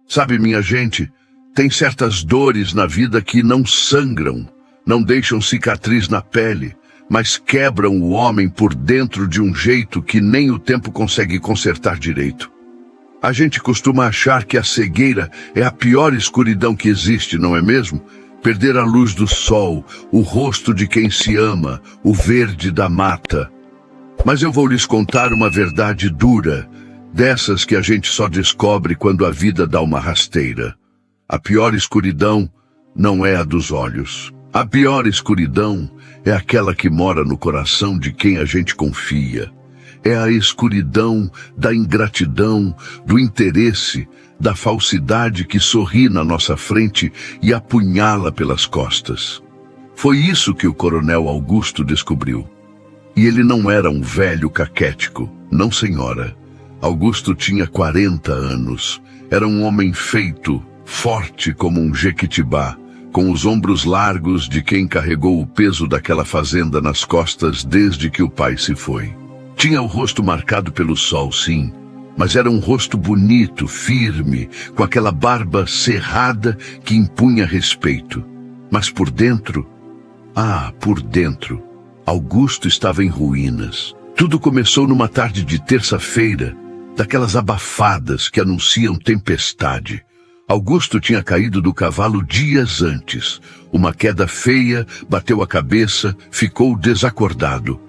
Sabe, minha gente, tem certas dores na vida que não sangram, não deixam cicatriz na pele, mas quebram o homem por dentro de um jeito que nem o tempo consegue consertar direito. A gente costuma achar que a cegueira é a pior escuridão que existe, não é mesmo? Perder a luz do sol, o rosto de quem se ama, o verde da mata. Mas eu vou lhes contar uma verdade dura, dessas que a gente só descobre quando a vida dá uma rasteira. A pior escuridão não é a dos olhos. A pior escuridão é aquela que mora no coração de quem a gente confia. É a escuridão da ingratidão, do interesse, da falsidade que sorri na nossa frente e apunhala pelas costas. Foi isso que o coronel Augusto descobriu. E ele não era um velho caquético, não senhora. Augusto tinha 40 anos. Era um homem feito, forte como um jequitibá, com os ombros largos de quem carregou o peso daquela fazenda nas costas desde que o pai se foi. Tinha o rosto marcado pelo sol, sim, mas era um rosto bonito, firme, com aquela barba cerrada que impunha respeito. Mas por dentro, por dentro, Augusto estava em ruínas. Tudo começou numa tarde de terça-feira, daquelas abafadas que anunciam tempestade. Augusto tinha caído do cavalo dias antes. Uma queda feia, bateu a cabeça, ficou desacordado.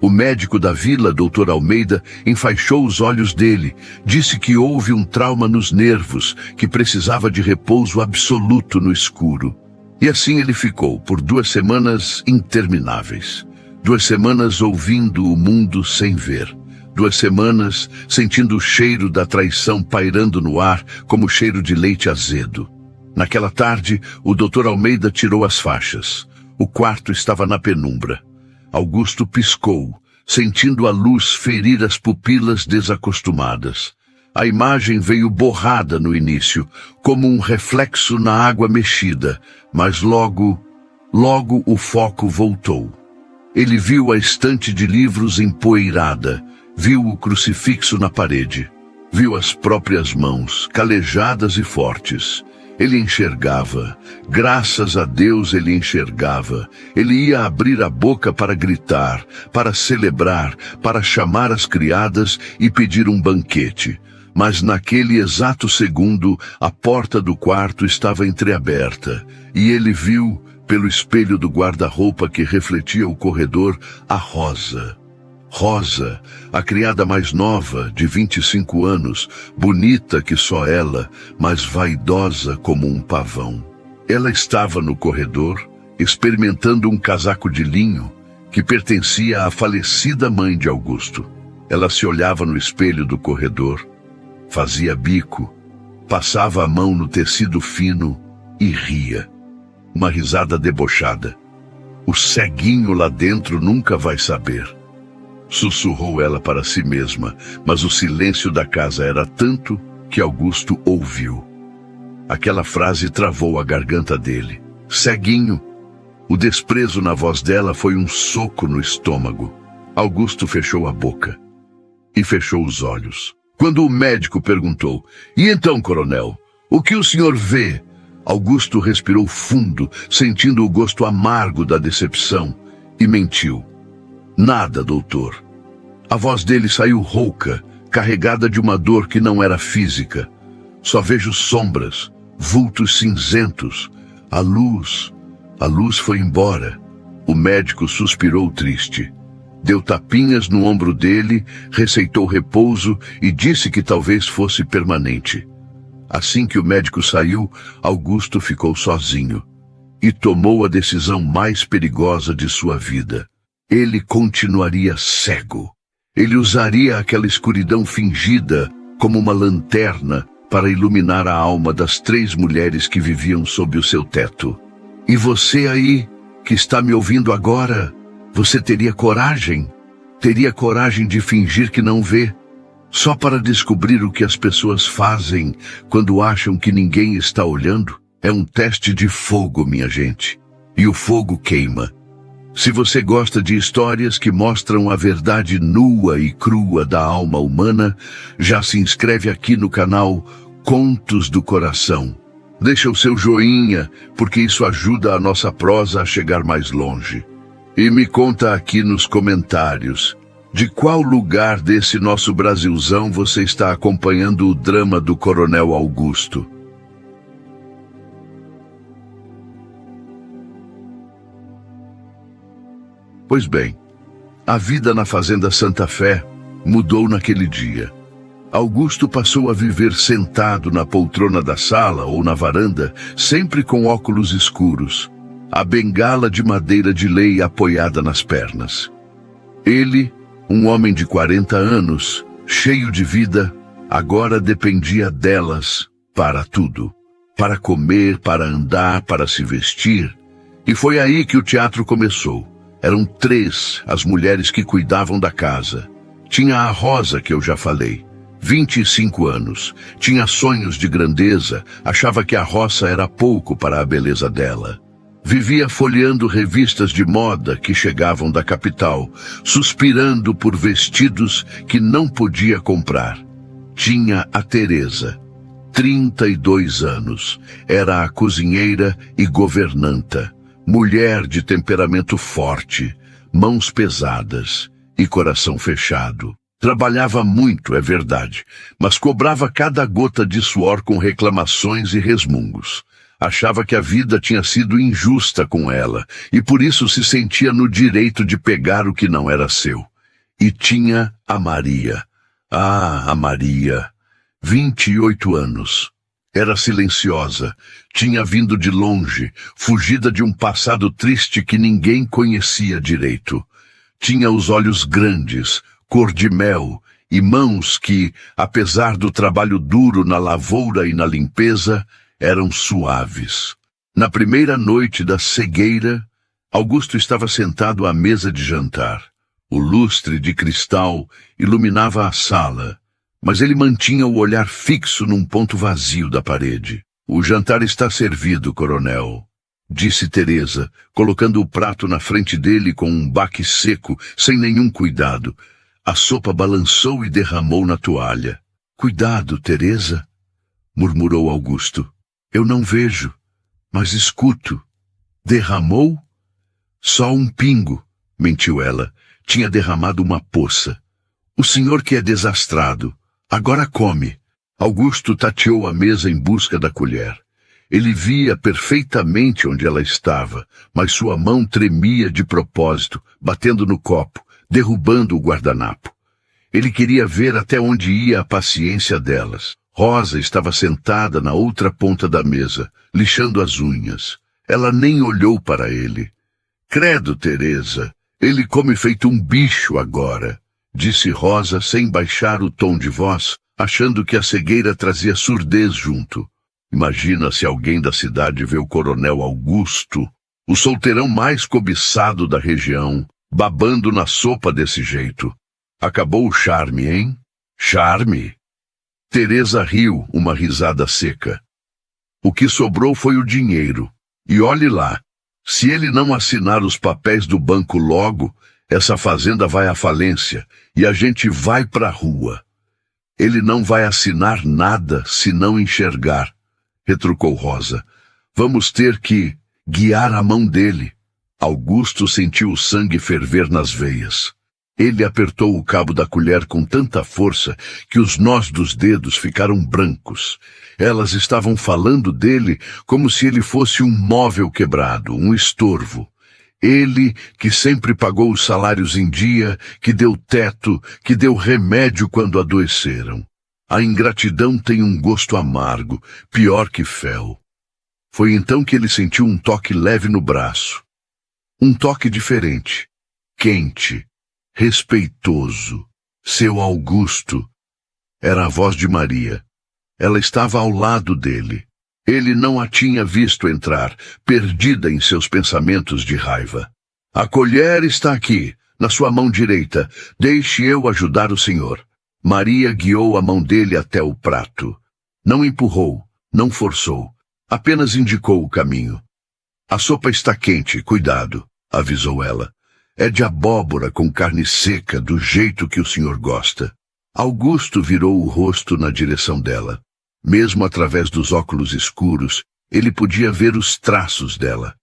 O médico da vila, Dr. Almeida, enfaixou os olhos dele. Disse que houve um trauma nos nervos, que precisava de repouso absoluto no escuro. E assim ele ficou, por 2 semanas intermináveis. 2 semanas ouvindo o mundo sem ver. 2 semanas sentindo o cheiro da traição pairando no ar como cheiro de leite azedo. Naquela tarde, o Dr. Almeida tirou as faixas. O quarto estava na penumbra. Augusto piscou, sentindo a luz ferir as pupilas desacostumadas. A imagem veio borrada no início, como um reflexo na água mexida, mas logo o foco voltou. Ele viu a estante de livros empoeirada, viu o crucifixo na parede, viu as próprias mãos, calejadas e fortes. Ele enxergava, graças a Deus ele enxergava. Ele ia abrir a boca para gritar, para celebrar, para chamar as criadas e pedir um banquete. Mas naquele exato segundo, a porta do quarto estava entreaberta, e ele viu, pelo espelho do guarda-roupa que refletia o corredor, a Rosa. Rosa, a criada mais nova, de 25 anos, bonita que só ela, mas vaidosa como um pavão. Ela estava no corredor, experimentando um casaco de linho que pertencia à falecida mãe de Augusto. Ela se olhava no espelho do corredor, fazia bico, passava a mão no tecido fino e ria. Uma risada debochada. O ceguinho lá dentro nunca vai saber. Sussurrou ela para si mesma, mas o silêncio da casa era tanto que Augusto ouviu. Aquela frase travou a garganta dele. Ceguinho. O desprezo na voz dela foi um soco no estômago. Augusto fechou a boca e fechou os olhos. Quando o médico perguntou, "E então, coronel, o que o senhor vê?" Augusto respirou fundo, sentindo o gosto amargo da decepção, e mentiu. "Nada, doutor." A voz dele saiu rouca, carregada de uma dor que não era física. "Só vejo sombras, vultos cinzentos. A luz foi embora." O médico suspirou triste. Deu tapinhas no ombro dele, receitou repouso e disse que talvez fosse permanente. Assim que o médico saiu, Augusto ficou sozinho e tomou a decisão mais perigosa de sua vida. Ele continuaria cego. Ele usaria aquela escuridão fingida como uma lanterna para iluminar a alma das 3 mulheres que viviam sob o seu teto. E você aí, que está me ouvindo agora, você teria coragem? Teria coragem de fingir que não vê? Só para descobrir o que as pessoas fazem quando acham que ninguém está olhando? É um teste de fogo, minha gente. E o fogo queima. Se você gosta de histórias que mostram a verdade nua e crua da alma humana, já se inscreve aqui no canal Contos do Coração. Deixa o seu joinha, porque isso ajuda a nossa prosa a chegar mais longe. E me conta aqui nos comentários, de qual lugar desse nosso Brasilzão você está acompanhando o drama do Coronel Augusto? Pois bem, a vida na Fazenda Santa Fé mudou naquele dia. Augusto passou a viver sentado na poltrona da sala ou na varanda, sempre com óculos escuros, a bengala de madeira de lei apoiada nas pernas. Ele, um homem de 40 anos, cheio de vida, agora dependia delas para tudo. Para comer, para andar, para se vestir. E foi aí que o teatro começou. Eram 3 as mulheres que cuidavam da casa. Tinha a Rosa, que eu já falei, 25 anos. Tinha sonhos de grandeza, achava que a roça era pouco para a beleza dela. Vivia folheando revistas de moda que chegavam da capital, suspirando por vestidos que não podia comprar. Tinha a Teresa, 32 anos. Era a cozinheira e governanta. Mulher de temperamento forte, mãos pesadas e coração fechado. Trabalhava muito, é verdade, mas cobrava cada gota de suor com reclamações e resmungos. Achava que a vida tinha sido injusta com ela e por isso se sentia no direito de pegar o que não era seu. E tinha a Maria. Ah, a Maria. 28 anos. Era silenciosa, tinha vindo de longe, fugida de um passado triste que ninguém conhecia direito. Tinha os olhos grandes, cor de mel, e mãos que, apesar do trabalho duro na lavoura e na limpeza, eram suaves. Na primeira noite da cegueira, Augusto estava sentado à mesa de jantar. O lustre de cristal iluminava a sala, mas ele mantinha o olhar fixo num ponto vazio da parede. "O jantar está servido, coronel", disse Teresa, colocando o prato na frente dele com um baque seco, sem nenhum cuidado. A sopa balançou e derramou na toalha. "Cuidado, Teresa", murmurou Augusto. "Eu não vejo, mas escuto." "Derramou?" "Só um pingo", mentiu ela. "Tinha derramado uma poça." "O senhor que é desastrado. Agora come." Augusto tateou a mesa em busca da colher. Ele via perfeitamente onde ela estava, mas sua mão tremia de propósito, batendo no copo, derrubando o guardanapo. Ele queria ver até onde ia a paciência delas. Rosa estava sentada na outra ponta da mesa, lixando as unhas. Ela nem olhou para ele. "Credo, Teresa, ele come feito um bicho agora", disse Rosa sem baixar o tom de voz, achando que a cegueira trazia surdez junto. Imagina se alguém da cidade vê o Coronel Augusto, o solteirão mais cobiçado da região, babando na sopa desse jeito. Acabou o charme, hein? Charme? Teresa riu, uma risada seca. O que sobrou foi o dinheiro. E olhe lá, se ele não assinar os papéis do banco logo, essa fazenda vai à falência e a gente vai pra rua. Ele não vai assinar nada se não enxergar, retrucou Rosa. Vamos ter que guiar a mão dele. Augusto sentiu o sangue ferver nas veias. Ele apertou o cabo da colher com tanta força que os nós dos dedos ficaram brancos. Elas estavam falando dele como se ele fosse um móvel quebrado, um estorvo. Ele, que sempre pagou os salários em dia, que deu teto, que deu remédio quando adoeceram. A ingratidão tem um gosto amargo, pior que fel. Foi então que ele sentiu um toque leve no braço. Um toque diferente, quente, respeitoso. Seu Augusto. Era a voz de Maria. Ela estava ao lado dele. Ele não a tinha visto entrar, perdida em seus pensamentos de raiva. A colher está aqui, na sua mão direita. Deixe eu ajudar o senhor. Maria guiou a mão dele até o prato. Não empurrou, não forçou. Apenas indicou o caminho. A sopa está quente, cuidado, avisou ela. É de abóbora com carne seca, do jeito que o senhor gosta. Augusto virou o rosto na direção dela. Mesmo através dos óculos escuros, ele podia ver os traços dela.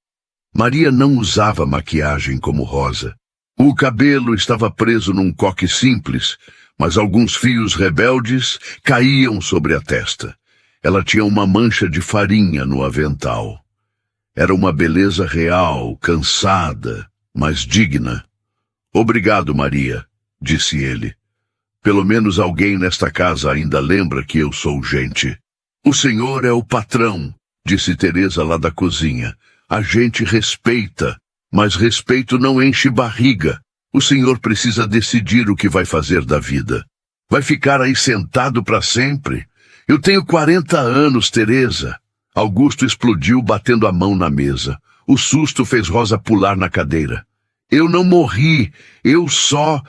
Maria não usava maquiagem como Rosa. O cabelo estava preso num coque simples, mas alguns fios rebeldes caíam sobre a testa. Ela tinha uma mancha de farinha no avental. Era uma beleza real, cansada, mas digna. Obrigado, Maria, disse ele. Pelo menos alguém nesta casa ainda lembra que eu sou gente. O senhor é o patrão, disse Teresa lá da cozinha. A gente respeita, mas respeito não enche barriga. O senhor precisa decidir o que vai fazer da vida. Vai ficar aí sentado para sempre? Eu tenho 40 anos, Teresa. Augusto explodiu batendo a mão na mesa. O susto fez Rosa pular na cadeira. Eu não morri, eu só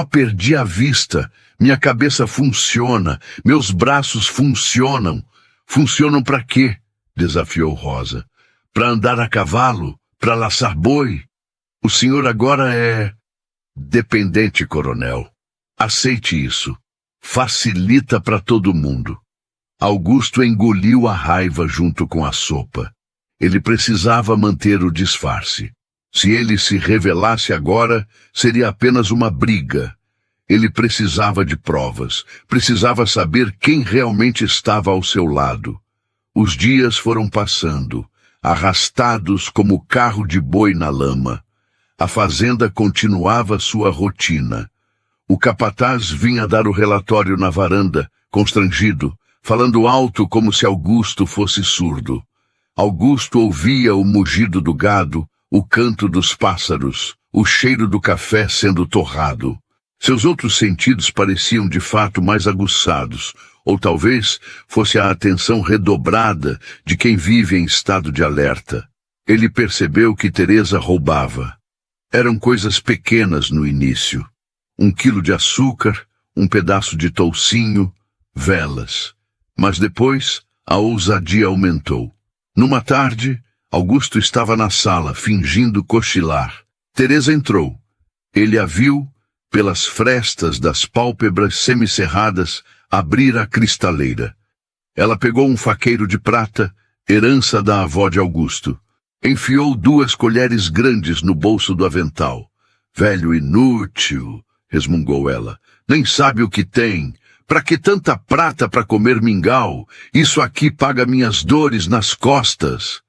perdi a vista. Minha cabeça funciona, meus braços funcionam. Funcionam para quê? Desafiou Rosa. Para andar a cavalo? Para laçar boi? O senhor agora é dependente, coronel. Aceite isso. Facilita para todo mundo. Augusto engoliu a raiva junto com a sopa. Ele precisava manter o disfarce. Se ele se revelasse agora, seria apenas uma briga. Ele precisava de provas, precisava saber quem realmente estava ao seu lado. Os dias foram passando, arrastados como carro de boi na lama. A fazenda continuava sua rotina. O capataz vinha dar o relatório na varanda, constrangido, falando alto como se Augusto fosse surdo. Augusto ouvia o mugido do gado, o canto dos pássaros, o cheiro do café sendo torrado. Seus outros sentidos pareciam de fato mais aguçados, ou talvez fosse a atenção redobrada de quem vive em estado de alerta. Ele percebeu que Teresa roubava. Eram coisas pequenas no início. 1 quilo de açúcar, um pedaço de toucinho, velas. Mas depois, a ousadia aumentou. Numa tarde, Augusto estava na sala, fingindo cochilar. Teresa entrou. Ele a viu, pelas frestas das pálpebras semicerradas, abrir a cristaleira. Ela pegou um faqueiro de prata, herança da avó de Augusto. Enfiou 2 colheres grandes no bolso do avental. Velho inútil, resmungou ela. Nem sabe o que tem. Pra que tanta prata para comer mingau? Isso aqui paga minhas dores nas costas.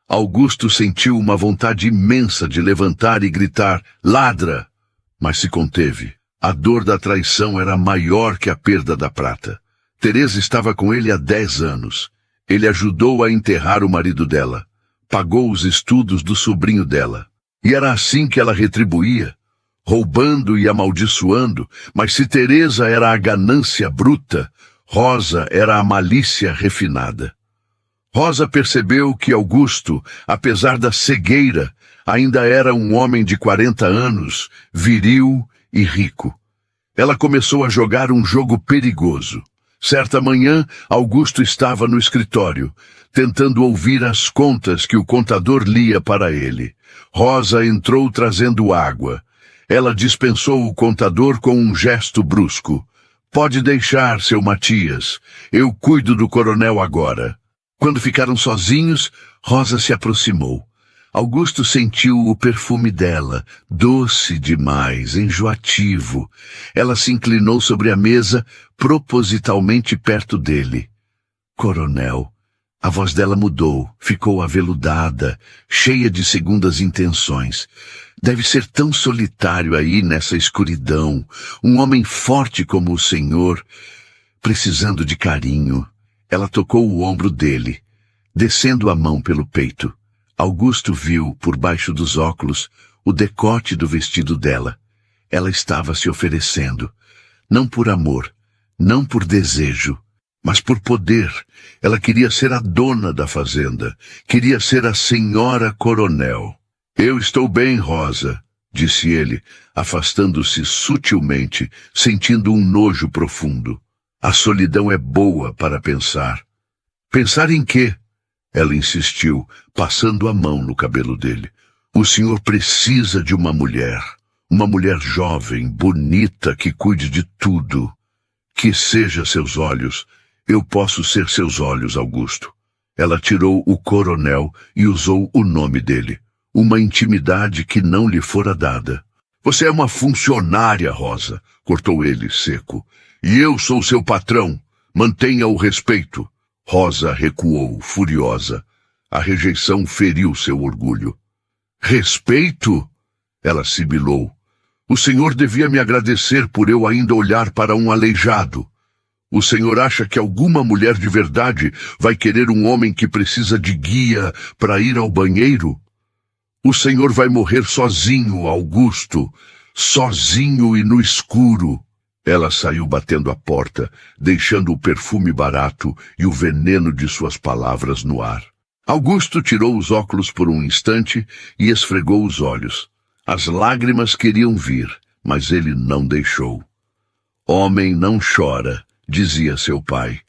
Augusto sentiu uma vontade imensa de levantar e gritar, ladra! Mas se conteve. A dor da traição era maior que a perda da prata. Teresa estava com ele há 10 anos. Ele ajudou a enterrar o marido dela. Pagou os estudos do sobrinho dela. E era assim que ela retribuía, roubando e amaldiçoando. Mas se Teresa era a ganância bruta, Rosa era a malícia refinada. Rosa percebeu que Augusto, apesar da cegueira, ainda era um homem de 40 anos, viril e rico. Ela começou a jogar um jogo perigoso. Certa manhã, Augusto estava no escritório, tentando ouvir as contas que o contador lia para ele. Rosa entrou trazendo água. Ela dispensou o contador com um gesto brusco. Pode deixar, seu Matias. Eu cuido do coronel agora. Quando ficaram sozinhos, Rosa se aproximou. Augusto sentiu o perfume dela, doce demais, enjoativo. Ela se inclinou sobre a mesa, propositalmente perto dele. Coronel. A voz dela mudou, ficou aveludada, cheia de segundas intenções. Deve ser tão solitário aí nessa escuridão, um homem forte como o senhor, precisando de carinho. Ela tocou o ombro dele, descendo a mão pelo peito. Augusto viu, por baixo dos óculos, o decote do vestido dela. Ela estava se oferecendo, não por amor, não por desejo, mas por poder. Ela queria ser a dona da fazenda, queria ser a senhora coronel. Eu estou bem, Rosa, disse ele, afastando-se sutilmente, sentindo um nojo profundo. A solidão é boa para pensar. Pensar em quê? Ela insistiu, passando a mão no cabelo dele. O senhor precisa de uma mulher jovem, bonita, que cuide de tudo. Que seja seus olhos. Eu posso ser seus olhos, Augusto. Ela tirou o coronel e usou o nome dele, uma intimidade que não lhe fora dada. Você é uma funcionária, Rosa, cortou ele seco. E eu sou seu patrão. Mantenha o respeito. Rosa recuou, furiosa. A rejeição feriu seu orgulho. Respeito? Ela sibilou. O senhor devia me agradecer por eu ainda olhar para um aleijado. O senhor acha que alguma mulher de verdade vai querer um homem que precisa de guia para ir ao banheiro? O senhor vai morrer sozinho, Augusto, sozinho e no escuro. Ela saiu batendo a porta, deixando o perfume barato e o veneno de suas palavras no ar. Augusto tirou os óculos por um instante e esfregou os olhos. As lágrimas queriam vir, mas ele não deixou. Homem não chora, dizia seu pai,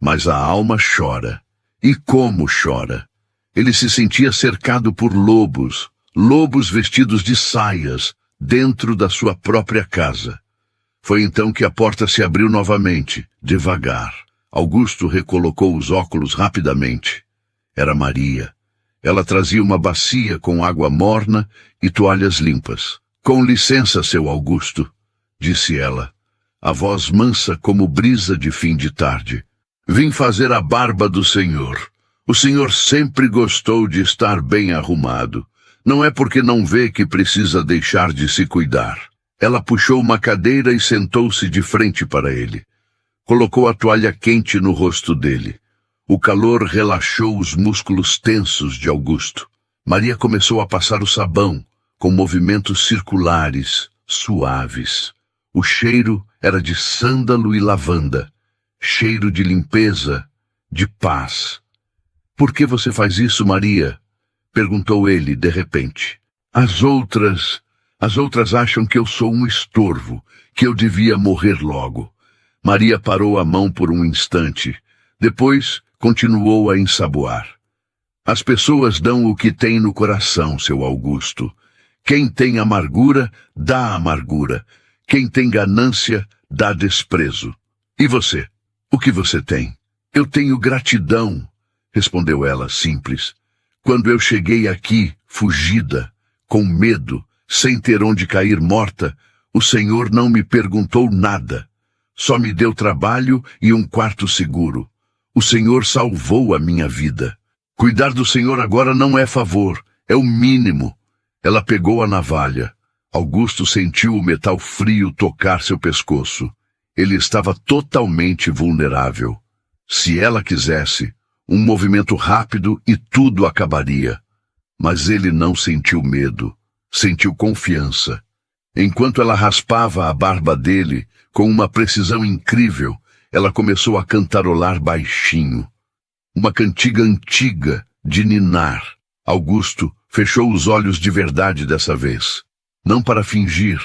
mas a alma chora. E como chora? Ele se sentia cercado por lobos, lobos vestidos de saias, dentro da sua própria casa. Foi então que a porta se abriu novamente, devagar. Augusto recolocou os óculos rapidamente. Era Maria. Ela trazia uma bacia com água morna e toalhas limpas. Com licença, seu Augusto, disse ela, a voz mansa como brisa de fim de tarde. Vim fazer a barba do senhor. O senhor sempre gostou de estar bem arrumado. Não é porque não vê que precisa deixar de se cuidar. Ela puxou uma cadeira e sentou-se de frente para ele. Colocou a toalha quente no rosto dele. O calor relaxou os músculos tensos de Augusto. Maria começou a passar o sabão, com movimentos circulares, suaves. O cheiro era de sândalo e lavanda. Cheiro de limpeza, de paz. Por que você faz isso, Maria? Perguntou ele, de repente. As outras acham que eu sou um estorvo, que eu devia morrer logo. Maria parou a mão por um instante. Depois, continuou a ensaboar. As pessoas dão o que têm no coração, seu Augusto. Quem tem amargura, dá amargura. Quem tem ganância, dá desprezo. E você? O que você tem? Eu tenho gratidão, respondeu ela, simples. Quando eu cheguei aqui, fugida, com medo, sem ter onde cair morta, o Senhor não me perguntou nada. Só me deu trabalho e um quarto seguro. O Senhor salvou a minha vida. Cuidar do Senhor agora não é favor, é o mínimo. Ela pegou a navalha. Augusto sentiu o metal frio tocar seu pescoço. Ele estava totalmente vulnerável. Se ela quisesse, um movimento rápido e tudo acabaria. Mas ele não sentiu medo, sentiu confiança. Enquanto ela raspava a barba dele, com uma precisão incrível, ela começou a cantarolar baixinho. Uma cantiga antiga, de ninar. Augusto fechou os olhos de verdade dessa vez. Não para fingir,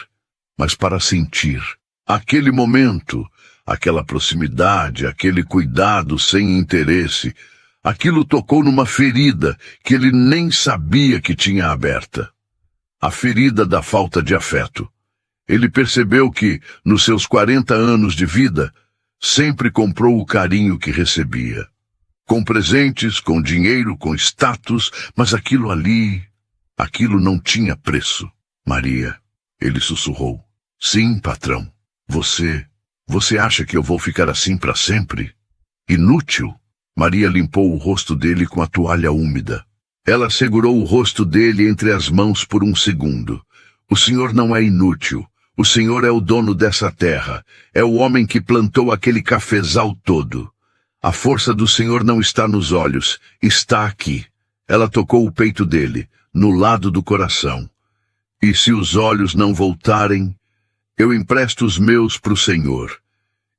mas para sentir. Aquele momento, aquela proximidade, aquele cuidado sem interesse, aquilo tocou numa ferida que ele nem sabia que tinha aberta. A ferida da falta de afeto. Ele percebeu que, nos seus 40 anos de vida, sempre comprou o carinho que recebia. Com presentes, com dinheiro, com status, mas aquilo não tinha preço. Maria, ele sussurrou. Sim, patrão. Você acha que eu vou ficar assim para sempre? Inútil. Maria limpou o rosto dele com a toalha úmida. Ela segurou o rosto dele entre as mãos por um segundo. O senhor não é inútil. O senhor é o dono dessa terra. É o homem que plantou aquele cafezal todo. A força do senhor não está nos olhos. Está aqui. Ela tocou o peito dele, no lado do coração. E se os olhos não voltarem, eu empresto os meus para o senhor.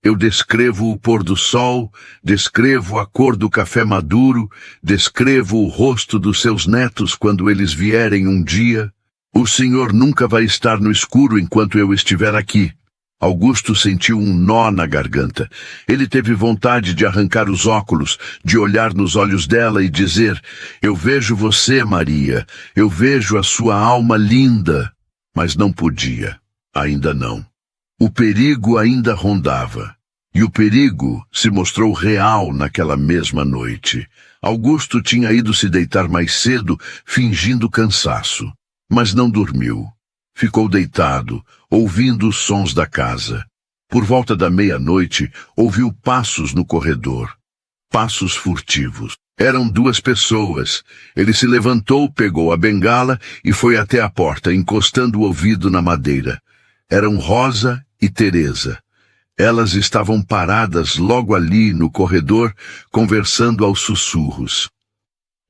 Eu descrevo o pôr do sol, descrevo a cor do café maduro, descrevo o rosto dos seus netos quando eles vierem um dia. O senhor nunca vai estar no escuro enquanto eu estiver aqui. Augusto sentiu um nó na garganta. Ele teve vontade de arrancar os óculos, de olhar nos olhos dela e dizer, eu vejo você, Maria, eu vejo a sua alma linda. Mas não podia, ainda não. O perigo ainda rondava. E o perigo se mostrou real naquela mesma noite. Augusto tinha ido se deitar mais cedo, fingindo cansaço. Mas não dormiu. Ficou deitado, ouvindo os sons da casa. Por volta da meia-noite, ouviu passos no corredor. Passos furtivos. Eram duas pessoas. Ele se levantou, pegou a bengala e foi até a porta, encostando o ouvido na madeira. Eram Rosa e Teresa. Elas estavam paradas logo ali no corredor, conversando aos sussurros.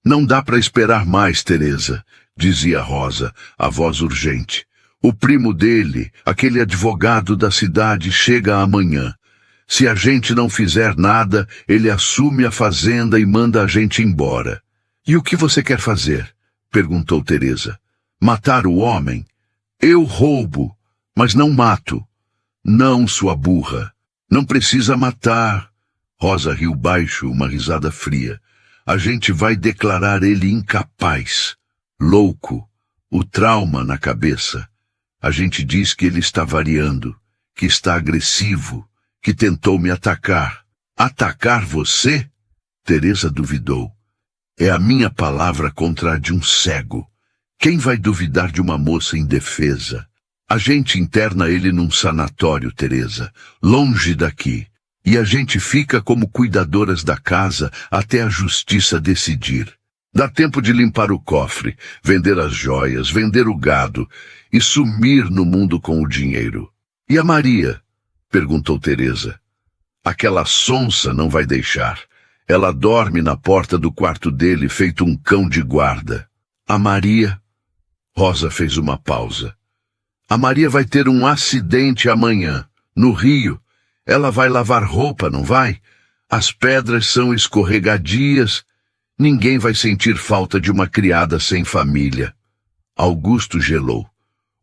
Não dá para esperar mais, Teresa, dizia Rosa, a voz urgente. O primo dele, aquele advogado da cidade, chega amanhã. Se a gente não fizer nada, ele assume a fazenda e manda a gente embora. E o que você quer fazer? Perguntou Teresa. Matar o homem? Eu roubo, mas não mato. Não, sua burra. Não precisa matar. Rosa riu baixo, uma risada fria. A gente vai declarar ele incapaz. Louco. O trauma na cabeça. A gente diz que ele está variando, que está agressivo, que tentou me atacar. Atacar você? Teresa duvidou. É a minha palavra contra a de um cego. Quem vai duvidar de uma moça indefesa? A gente interna ele num sanatório, Teresa, longe daqui. E a gente fica como cuidadoras da casa até a justiça decidir. Dá tempo de limpar o cofre, vender as joias, vender o gado e sumir no mundo com o dinheiro. E a Maria? Perguntou Teresa. Aquela sonsa não vai deixar. Ela dorme na porta do quarto dele, feito um cão de guarda. A Maria? Rosa fez uma pausa. A Maria vai ter um acidente amanhã, no rio. Ela vai lavar roupa, não vai? As pedras são escorregadias. Ninguém vai sentir falta de uma criada sem família. Augusto gelou.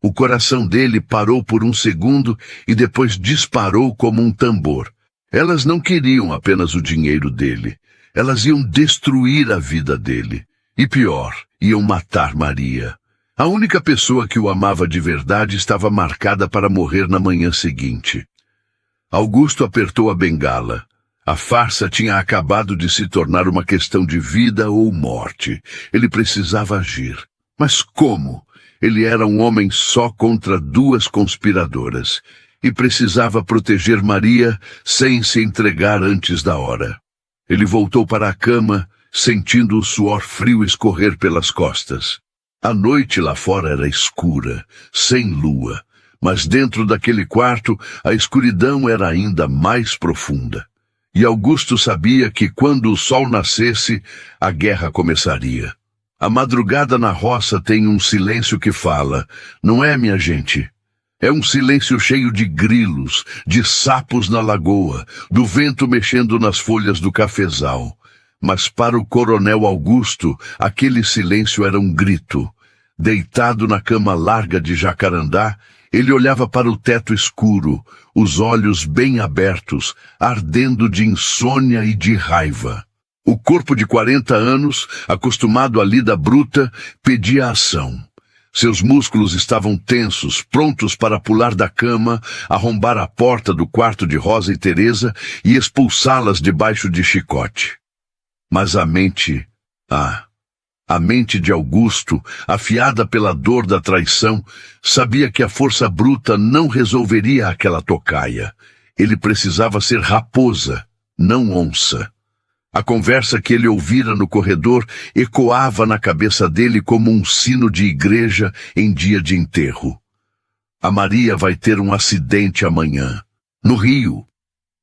O coração dele parou por um segundo e depois disparou como um tambor. Elas não queriam apenas o dinheiro dele. Elas iam destruir a vida dele. E pior, iam matar Maria. A única pessoa que o amava de verdade estava marcada para morrer na manhã seguinte. Augusto apertou a bengala. A farsa tinha acabado de se tornar uma questão de vida ou morte. Ele precisava agir. Mas como? Ele era um homem só contra duas conspiradoras. E precisava proteger Maria sem se entregar antes da hora. Ele voltou para a cama, sentindo o suor frio escorrer pelas costas. A noite lá fora era escura, sem lua, mas dentro daquele quarto a escuridão era ainda mais profunda. E Augusto sabia que quando o sol nascesse, a guerra começaria. A madrugada na roça tem um silêncio que fala, não é, minha gente? É um silêncio cheio de grilos, de sapos na lagoa, do vento mexendo nas folhas do cafezal. Mas para o coronel Augusto, aquele silêncio era um grito. Deitado na cama larga de jacarandá, ele olhava para o teto escuro, os olhos bem abertos, ardendo de insônia e de raiva. O corpo de 40 anos, acostumado à lida bruta, pedia ação. Seus músculos estavam tensos, prontos para pular da cama, arrombar a porta do quarto de Rosa e Teresa e expulsá-las debaixo de chicote. Mas a mente de Augusto, afiada pela dor da traição, sabia que a força bruta não resolveria aquela tocaia. Ele precisava ser raposa, não onça. A conversa que ele ouvira no corredor ecoava na cabeça dele como um sino de igreja em dia de enterro. A Maria vai ter um acidente amanhã, no rio.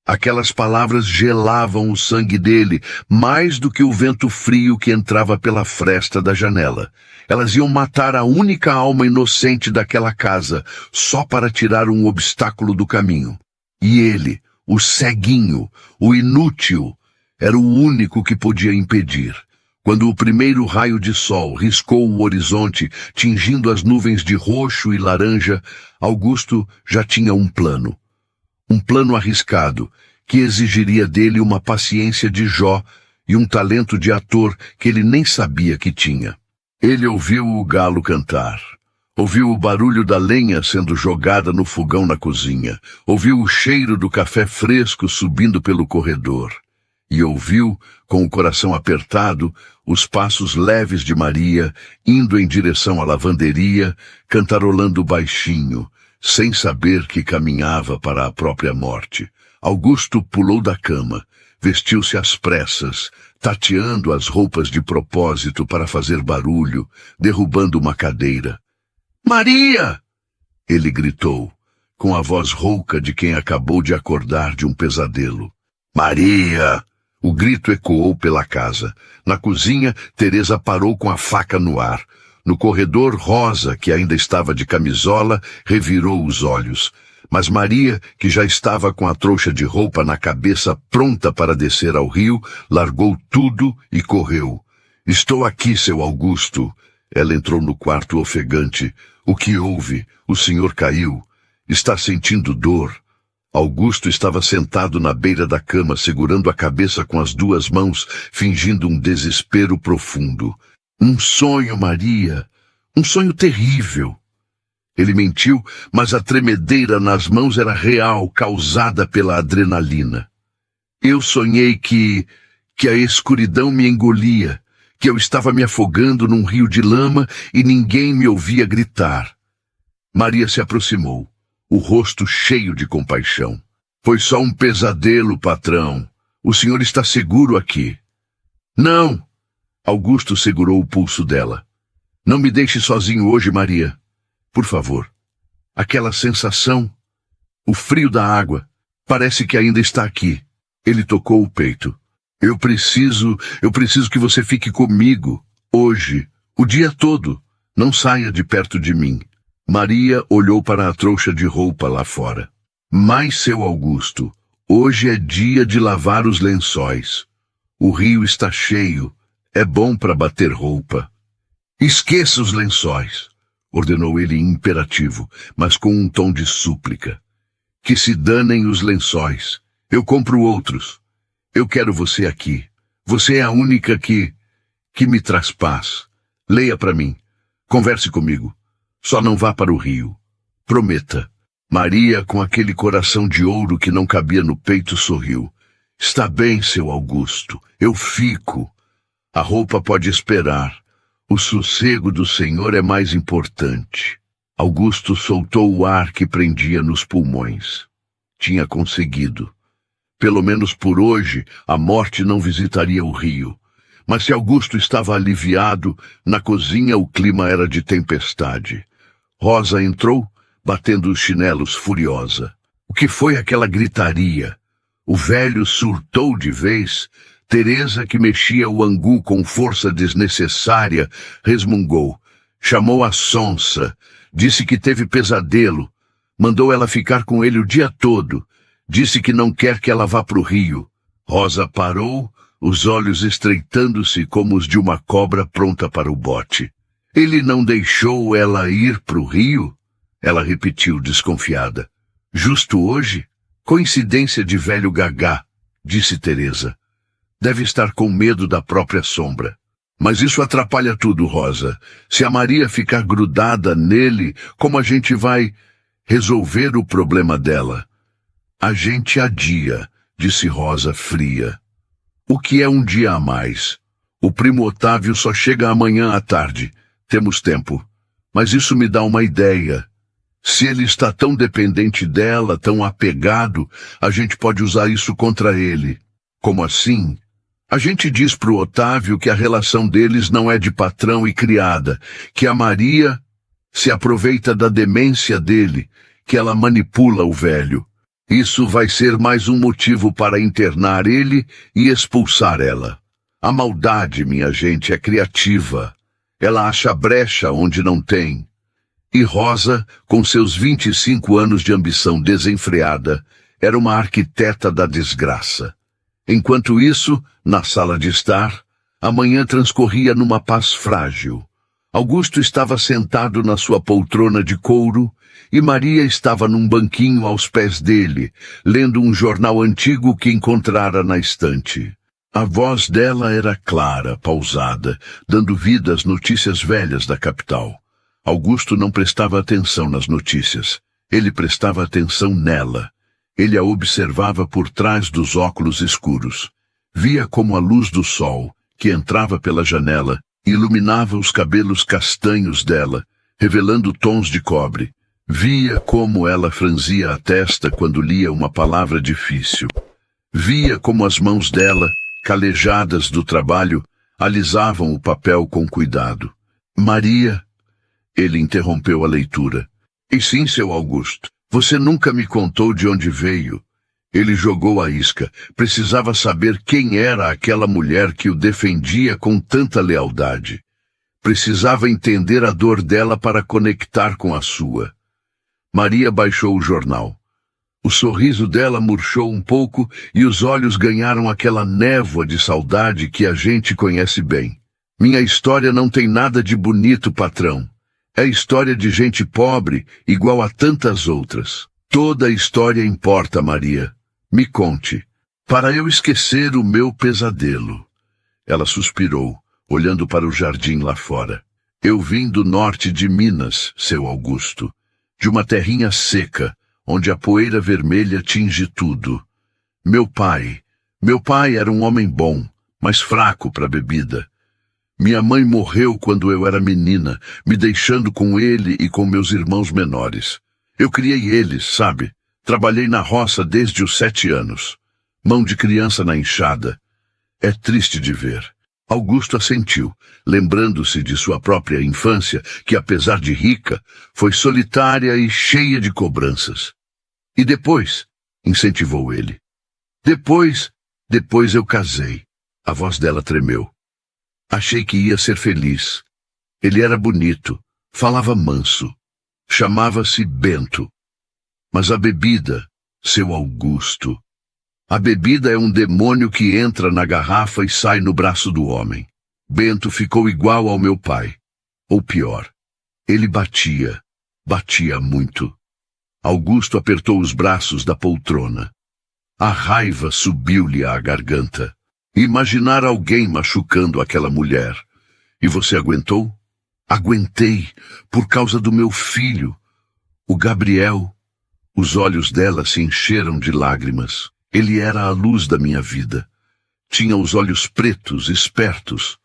Aquelas palavras gelavam o sangue dele, mais do que o vento frio que entrava pela fresta da janela. Elas iam matar a única alma inocente daquela casa, só para tirar um obstáculo do caminho. E ele, o ceguinho, o inútil, era o único que podia impedir. Quando o primeiro raio de sol riscou o horizonte, tingindo as nuvens de roxo e laranja, Augusto já tinha um plano. Um plano arriscado, que exigiria dele uma paciência de Jó e um talento de ator que ele nem sabia que tinha. Ele ouviu o galo cantar. Ouviu o barulho da lenha sendo jogada no fogão na cozinha. Ouviu o cheiro do café fresco subindo pelo corredor. E ouviu, com o coração apertado, os passos leves de Maria, indo em direção à lavanderia, cantarolando baixinho, sem saber que caminhava para a própria morte. Augusto pulou da cama, vestiu-se às pressas, tateando as roupas de propósito para fazer barulho, derrubando uma cadeira. "Maria!" ele gritou, com a voz rouca de quem acabou de acordar de um pesadelo. "Maria!" O grito ecoou pela casa. Na cozinha, Teresa parou com a faca no ar. No corredor, Rosa, que ainda estava de camisola, revirou os olhos. Mas Maria, que já estava com a trouxa de roupa na cabeça pronta para descer ao rio, largou tudo e correu. "Estou aqui, seu Augusto." Ela entrou no quarto ofegante. "O que houve? O senhor caiu. Está sentindo dor." Augusto estava sentado na beira da cama, segurando a cabeça com as duas mãos, fingindo um desespero profundo. "Um sonho, Maria. Um sonho terrível." Ele mentiu, mas a tremedeira nas mãos era real, causada pela adrenalina. "Eu sonhei que a escuridão me engolia, que eu estava me afogando num rio de lama e ninguém me ouvia gritar." Maria se aproximou, o rosto cheio de compaixão. "Foi só um pesadelo, patrão. O senhor está seguro aqui." "Não." Augusto segurou o pulso dela. "Não me deixe sozinho hoje, Maria. Por favor." Aquela sensação, o frio da água, parece que ainda está aqui. Ele tocou o peito. Eu preciso que você fique comigo, hoje, o dia todo. Não saia de perto de mim." Maria olhou para a trouxa de roupa lá fora. "Mas, seu Augusto, hoje é dia de lavar os lençóis. O rio está cheio. É bom para bater roupa." "Esqueça os lençóis," ordenou ele imperativo, mas com um tom de súplica. "Que se danem os lençóis. Eu compro outros. Eu quero você aqui. Você é a única que me traz paz. Leia para mim. Converse comigo. Só não vá para o rio. Prometa." Maria, com aquele coração de ouro que não cabia no peito, sorriu. "Está bem, seu Augusto. Eu fico. A roupa pode esperar. O sossego do Senhor é mais importante." Augusto soltou o ar que prendia nos pulmões. Tinha conseguido. Pelo menos por hoje, a morte não visitaria o rio. Mas se Augusto estava aliviado, na cozinha o clima era de tempestade. Rosa entrou, batendo os chinelos furiosa. O que foi aquela gritaria? O velho surtou de vez. Teresa, que mexia o angu com força desnecessária, resmungou. Chamou a sonsa. Disse que teve pesadelo. Mandou ela ficar com ele o dia todo. Disse que não quer que ela vá para o rio. Rosa parou, os olhos estreitando-se como os de uma cobra pronta para o bote. "Ele não deixou ela ir para o rio?" Ela repetiu, desconfiada. "Justo hoje? Coincidência de velho gagá," disse Teresa. "Deve estar com medo da própria sombra." "Mas isso atrapalha tudo, Rosa. Se a Maria ficar grudada nele, como a gente vai resolver o problema dela?" "A gente adia," disse Rosa fria. "O que é um dia a mais? O primo Otávio só chega amanhã à tarde. Temos tempo. Mas isso me dá uma ideia. Se ele está tão dependente dela, tão apegado, a gente pode usar isso contra ele." "Como assim?" "A gente diz pro Otávio que a relação deles não é de patrão e criada, que a Maria se aproveita da demência dele, que ela manipula o velho. Isso vai ser mais um motivo para internar ele e expulsar ela. A maldade, minha gente, é criativa. Ela acha brecha onde não tem." E Rosa, com seus 25 anos de ambição desenfreada, era uma arquiteta da desgraça. Enquanto isso, na sala de estar, a manhã transcorria numa paz frágil. Augusto estava sentado na sua poltrona de couro e Maria estava num banquinho aos pés dele, lendo um jornal antigo que encontrara na estante. A voz dela era clara, pausada, dando vida às notícias velhas da capital. Augusto não prestava atenção nas notícias. Ele prestava atenção nela. Ele a observava por trás dos óculos escuros. Via como a luz do sol, que entrava pela janela, iluminava os cabelos castanhos dela, revelando tons de cobre. Via como ela franzia a testa quando lia uma palavra difícil. Via como as mãos dela, calejadas do trabalho, alisavam o papel com cuidado. Maria... Ele interrompeu a leitura. E sim, seu Augusto, você nunca me contou de onde veio. Ele jogou a isca. Precisava saber quem era aquela mulher que o defendia com tanta lealdade. Precisava entender a dor dela para conectar com a sua. Maria baixou o jornal. O sorriso dela murchou um pouco e os olhos ganharam aquela névoa de saudade que a gente conhece bem. Minha história não tem nada de bonito, patrão. É história de gente pobre, igual a tantas outras. Toda a história importa, Maria. Me conte, para eu esquecer o meu pesadelo. Ela suspirou, olhando para o jardim lá fora. Eu vim do norte de Minas, seu Augusto, de uma terrinha seca, onde a poeira vermelha tinge tudo. Meu pai era um homem bom, mas fraco para bebida. Minha mãe morreu quando eu era menina, me deixando com ele e com meus irmãos menores. Eu criei eles, sabe? Trabalhei na roça desde os 7 anos. Mão de criança na enxada. É triste de ver. Augusto assentiu, lembrando-se de sua própria infância, que apesar de rica, foi solitária e cheia de cobranças. E depois, incentivou ele. Depois eu casei. A voz dela tremeu. Achei que ia ser feliz. Ele era bonito, falava manso, chamava-se Bento. Mas a bebida, seu Augusto, a bebida é um demônio que entra na garrafa e sai no braço do homem. Bento ficou igual ao meu pai, ou pior, ele batia muito. Augusto apertou os braços da poltrona. A raiva subiu-lhe à garganta. Imaginar alguém machucando aquela mulher. E você aguentou? Aguentei, por causa do meu filho, o Gabriel. Os olhos dela se encheram de lágrimas. Ele era a luz da minha vida. Tinha os olhos pretos, espertos.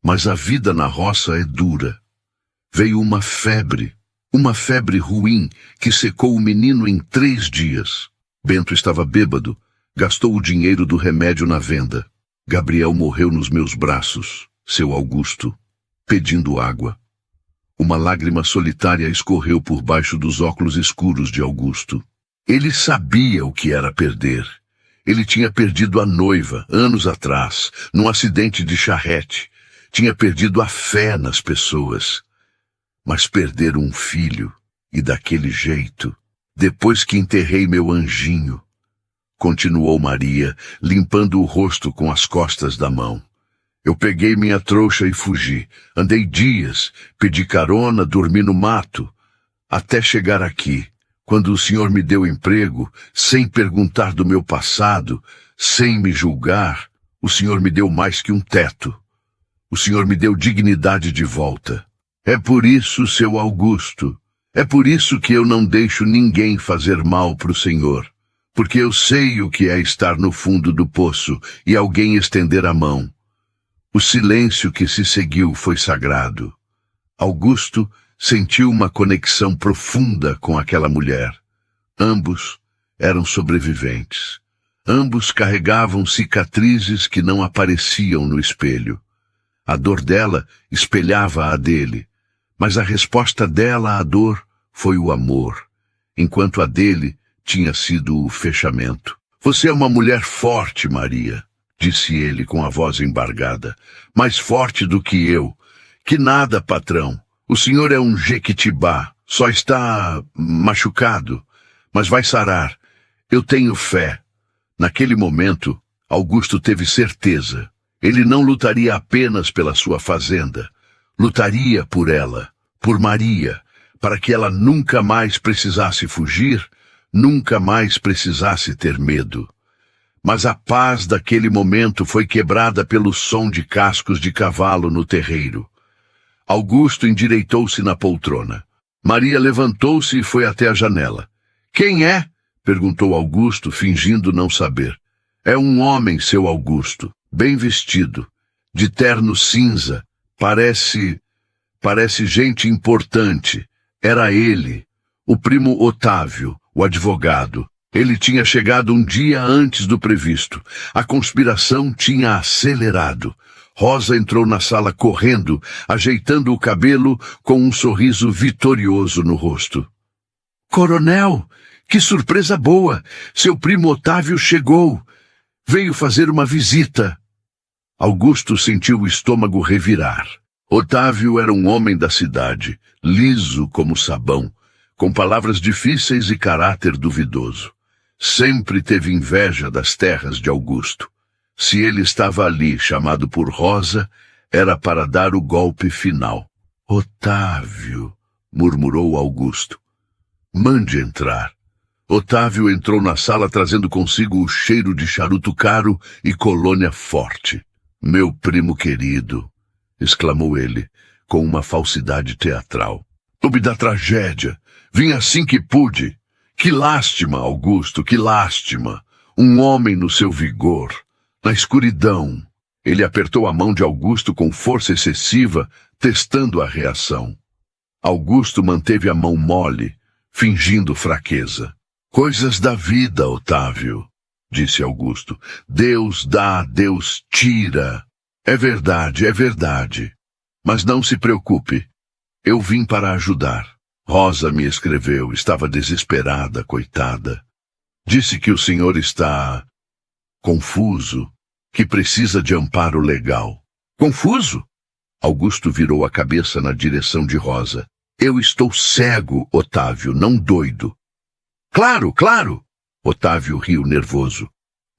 Mas a vida na roça é dura. Veio uma febre ruim que secou o menino em 3 dias. Bento estava bêbado, gastou o dinheiro do remédio na venda. Gabriel morreu nos meus braços, seu Augusto, pedindo água. Uma lágrima solitária escorreu por baixo dos óculos escuros de Augusto. Ele sabia o que era perder. Ele tinha perdido a noiva, anos atrás, num acidente de charrete. Tinha perdido a fé nas pessoas. Mas perder um filho, e daquele jeito, depois que enterrei meu anjinho, continuou Maria, limpando o rosto com as costas da mão. Eu peguei minha trouxa e fugi. Andei dias, pedi carona, dormi no mato, até chegar aqui, quando o senhor me deu emprego, sem perguntar do meu passado, sem me julgar. O senhor me deu mais que um teto. O senhor me deu dignidade de volta. É por isso, seu Augusto, é por isso que eu não deixo ninguém fazer mal pro senhor. Porque eu sei o que é estar no fundo do poço e alguém estender a mão. O silêncio que se seguiu foi sagrado. Augusto sentiu uma conexão profunda com aquela mulher. Ambos eram sobreviventes. Ambos carregavam cicatrizes que não apareciam no espelho. A dor dela espelhava a dele, mas a resposta dela à dor foi o amor, enquanto a dele tinha sido o fechamento. Você é uma mulher forte, Maria, disse ele com a voz embargada. Mais forte do que eu. Que nada, patrão. O senhor é um jequitibá. Só está machucado. Mas vai sarar. Eu tenho fé. Naquele momento, Augusto teve certeza. Ele não lutaria apenas pela sua fazenda. Lutaria por ela, por Maria, para que ela nunca mais precisasse fugir, nunca mais precisasse ter medo. Mas a paz daquele momento foi quebrada pelo som de cascos de cavalo no terreiro. Augusto endireitou-se na poltrona. Maria levantou-se e foi até a janela. Quem é? Perguntou Augusto, fingindo não saber. É um homem, seu Augusto, bem vestido, de terno cinza. Parece gente importante. Era ele, o primo Otávio, o advogado. Ele tinha chegado um dia antes do previsto. A conspiração tinha acelerado. Rosa entrou na sala correndo, ajeitando o cabelo com um sorriso vitorioso no rosto. Coronel, que surpresa boa! Seu primo Otávio chegou. Veio fazer uma visita. Augusto sentiu o estômago revirar. Otávio era um homem da cidade, liso como sabão, com palavras difíceis e caráter duvidoso. Sempre teve inveja das terras de Augusto. Se ele estava ali, chamado por Rosa, era para dar o golpe final. Otávio, murmurou Augusto. Mande entrar. Otávio entrou na sala trazendo consigo o cheiro de charuto caro e colônia forte. Meu primo querido, exclamou ele, com uma falsidade teatral. Soube da tragédia. Vim assim que pude. Que lástima, Augusto, que lástima. Um homem no seu vigor. Na escuridão. Ele apertou a mão de Augusto com força excessiva, testando a reação. Augusto manteve a mão mole, fingindo fraqueza. Coisas da vida, Otávio, disse Augusto. Deus dá, Deus tira. É verdade. Mas não se preocupe. Eu vim para ajudar. Rosa me escreveu, estava desesperada, coitada. Disse que o senhor está confuso, que precisa de amparo legal. Confuso? Augusto virou a cabeça na direção de Rosa. Eu estou cego, Otávio, não doido. Claro! Otávio riu nervoso.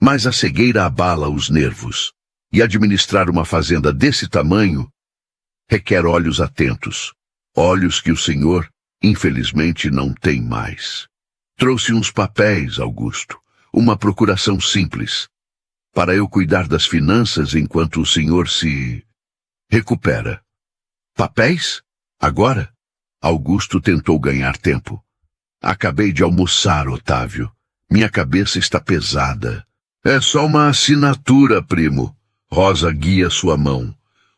Mas a cegueira abala os nervos. E administrar uma fazenda desse tamanho requer olhos atentos. Olhos que o senhor, infelizmente, não tem mais. Trouxe uns papéis, Augusto. Uma procuração simples. Para eu cuidar das finanças enquanto o senhor se recupera. Papéis? Agora? Augusto tentou ganhar tempo. Acabei de almoçar, Otávio. Minha cabeça está pesada. É só uma assinatura, primo. Rosa guia sua mão.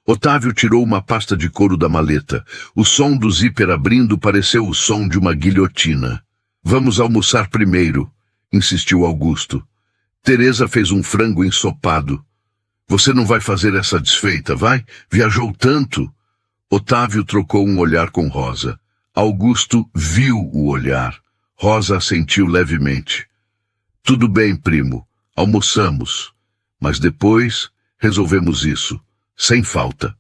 Otávio tirou uma pasta de couro da maleta. O som do zíper abrindo pareceu o som de uma guilhotina. Vamos almoçar primeiro, insistiu Augusto. Teresa fez um frango ensopado. Você não vai fazer essa desfeita, vai? Viajou tanto. Otávio trocou um olhar com Rosa. Augusto viu o olhar. Rosa assentiu levemente. Tudo bem, primo. Almoçamos. Mas depois resolvemos isso. Sem falta.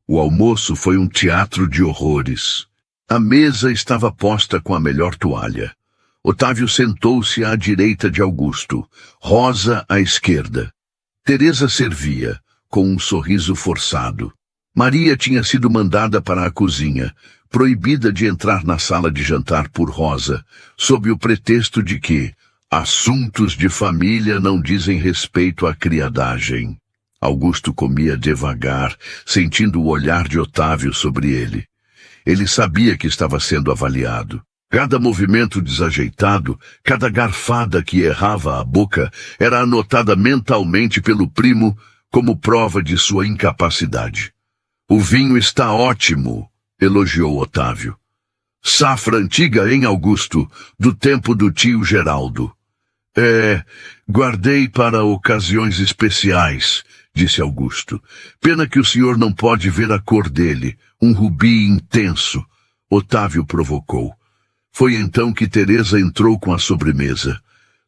O almoço foi um teatro de horrores. A mesa estava posta com a melhor toalha. Otávio sentou-se à direita de Augusto, Rosa à esquerda. Teresa servia, com um sorriso forçado. Maria tinha sido mandada para a cozinha, proibida de entrar na sala de jantar por Rosa, sob o pretexto de que assuntos de família não dizem respeito à criadagem. Augusto comia devagar, sentindo o olhar de Otávio sobre ele. Ele sabia que estava sendo avaliado. Cada movimento desajeitado, cada garfada que errava a boca, era anotada mentalmente pelo primo como prova de sua incapacidade. O vinho está ótimo, elogiou Otávio. Safra antiga, hein, Augusto, do tempo do tio Geraldo. Guardei para ocasiões especiais, disse Augusto. Pena que o senhor não pode ver a cor dele, um rubi intenso. Otávio provocou. Foi então que Teresa entrou com a sobremesa,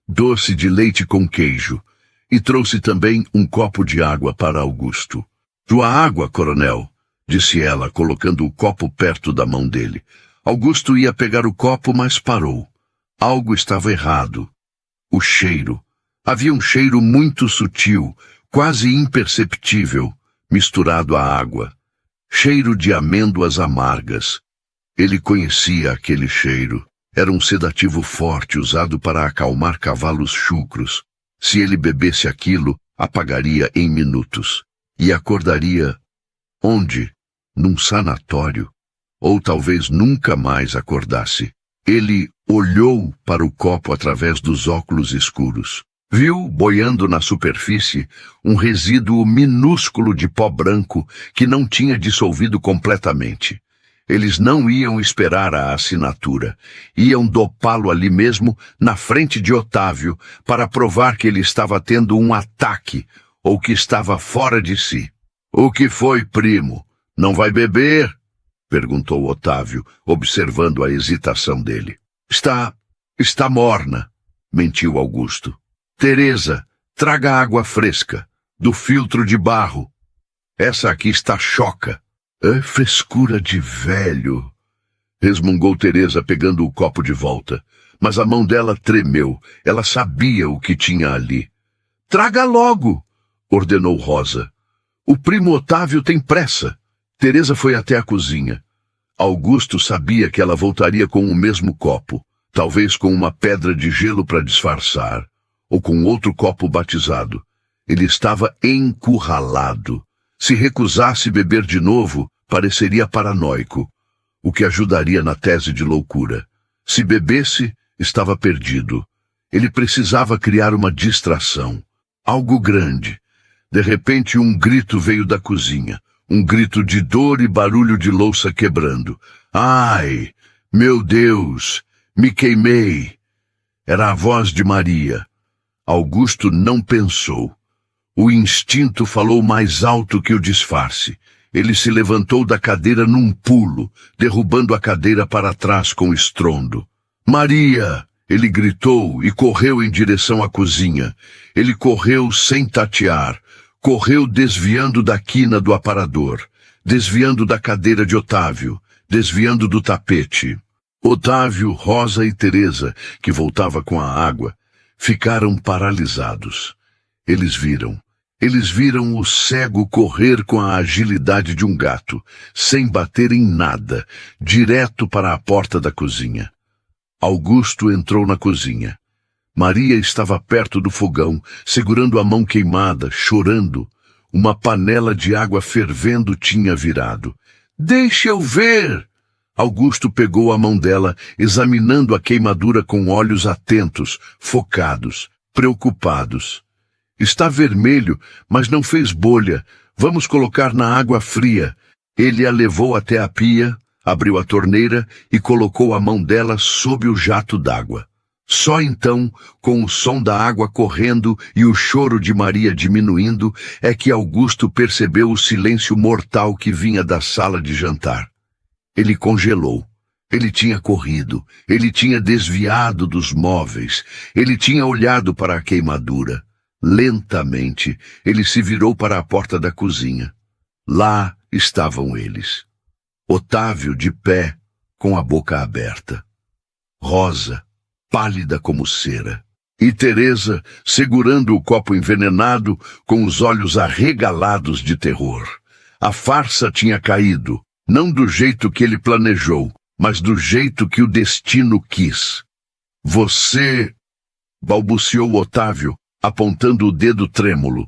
doce de leite com queijo, e trouxe também um copo de água para Augusto. Sua água, coronel, disse ela, colocando o copo perto da mão dele. Augusto ia pegar o copo, mas parou. Algo estava errado. O cheiro. Havia um cheiro muito sutil, quase imperceptível, misturado à água. Cheiro de amêndoas amargas. Ele conhecia aquele cheiro. Era um sedativo forte usado para acalmar cavalos chucros. Se ele bebesse aquilo, apagaria em minutos. E acordaria... Onde? num sanatório, ou talvez nunca mais acordasse. Ele olhou para o copo através dos óculos escuros. Viu, boiando na superfície, um resíduo minúsculo de pó branco que não tinha dissolvido completamente. Eles não iam esperar a assinatura. Iam dopá-lo ali mesmo, na frente de Otávio, para provar que ele estava tendo um ataque, ou que estava fora de si. "O que foi, primo? Não vai beber?" perguntou Otávio, observando a hesitação dele. Está morna", mentiu Augusto. "Teresa, traga água fresca, do filtro de barro. Essa aqui está choca." "É frescura de velho", resmungou Teresa, pegando o copo de volta. Mas a mão dela tremeu. Ela sabia o que tinha ali. "Traga logo", ordenou Rosa. "O primo Otávio tem pressa." Teresa foi até a cozinha. Augusto sabia que ela voltaria com o mesmo copo, talvez com uma pedra de gelo para disfarçar, ou com outro copo batizado. Ele estava encurralado. Se recusasse beber de novo, pareceria paranoico, o que ajudaria na tese de loucura. Se bebesse, estava perdido. Ele precisava criar uma distração. Algo grande. De repente, um grito veio da cozinha. Um grito de dor e barulho de louça quebrando. "Ai, meu Deus, me queimei." Era a voz de Maria. Augusto não pensou. O instinto falou mais alto que o disfarce. Ele se levantou da cadeira num pulo, derrubando a cadeira para trás com estrondo. "Maria!" Ele gritou e correu em direção à cozinha. Ele correu sem tatear. Correu desviando da quina do aparador, desviando da cadeira de Otávio, desviando do tapete. Otávio, Rosa e Teresa, que voltava com a água, ficaram paralisados. Eles viram o cego correr com a agilidade de um gato, sem bater em nada, direto para a porta da cozinha. Augusto entrou na cozinha. Maria estava perto do fogão, segurando a mão queimada, chorando. Uma panela de água fervendo tinha virado. "Deixe eu ver!" Augusto pegou a mão dela, examinando a queimadura com olhos atentos, focados, preocupados. "Está vermelho, mas não fez bolha. Vamos colocar na água fria." Ele a levou até a pia, abriu a torneira e colocou a mão dela sob o jato d'água. Só então, com o som da água correndo e o choro de Maria diminuindo, é que Augusto percebeu o silêncio mortal que vinha da sala de jantar. Ele congelou. Ele tinha corrido. Ele tinha desviado dos móveis. Ele tinha olhado para a queimadura. Lentamente, ele se virou para a porta da cozinha. Lá estavam eles. Otávio de pé, com a boca aberta. Rosa, pálida como cera, e Teresa segurando o copo envenenado com os olhos arregalados de terror. A farsa tinha caído, não do jeito que ele planejou, mas do jeito que o destino quis. "Você", balbuciou Otávio, apontando o dedo trêmulo.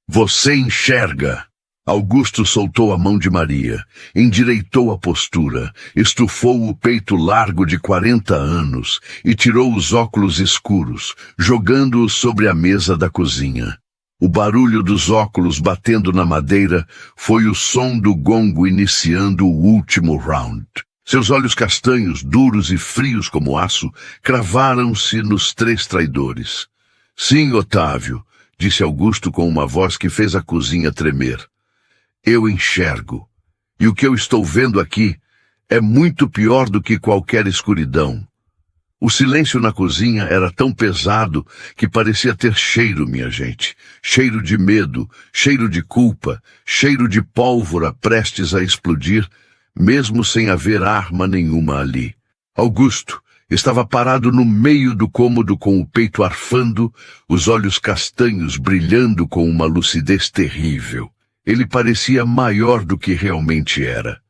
"Você enxerga." Augusto soltou a mão de Maria, endireitou a postura, estufou o peito largo de 40 anos e tirou os óculos escuros, jogando-os sobre a mesa da cozinha. O barulho dos óculos batendo na madeira foi o som do gongo iniciando o último round. Seus olhos castanhos, duros e frios como aço, cravaram-se nos 3 traidores. "Sim, Otávio", disse Augusto com uma voz que fez a cozinha tremer. "Eu enxergo, e o que eu estou vendo aqui é muito pior do que qualquer escuridão." O silêncio na cozinha era tão pesado que parecia ter cheiro, minha gente. Cheiro de medo, cheiro de culpa, cheiro de pólvora prestes a explodir, mesmo sem haver arma nenhuma ali. Augusto estava parado no meio do cômodo com o peito arfando, os olhos castanhos brilhando com uma lucidez terrível. Ele parecia maior do que realmente era.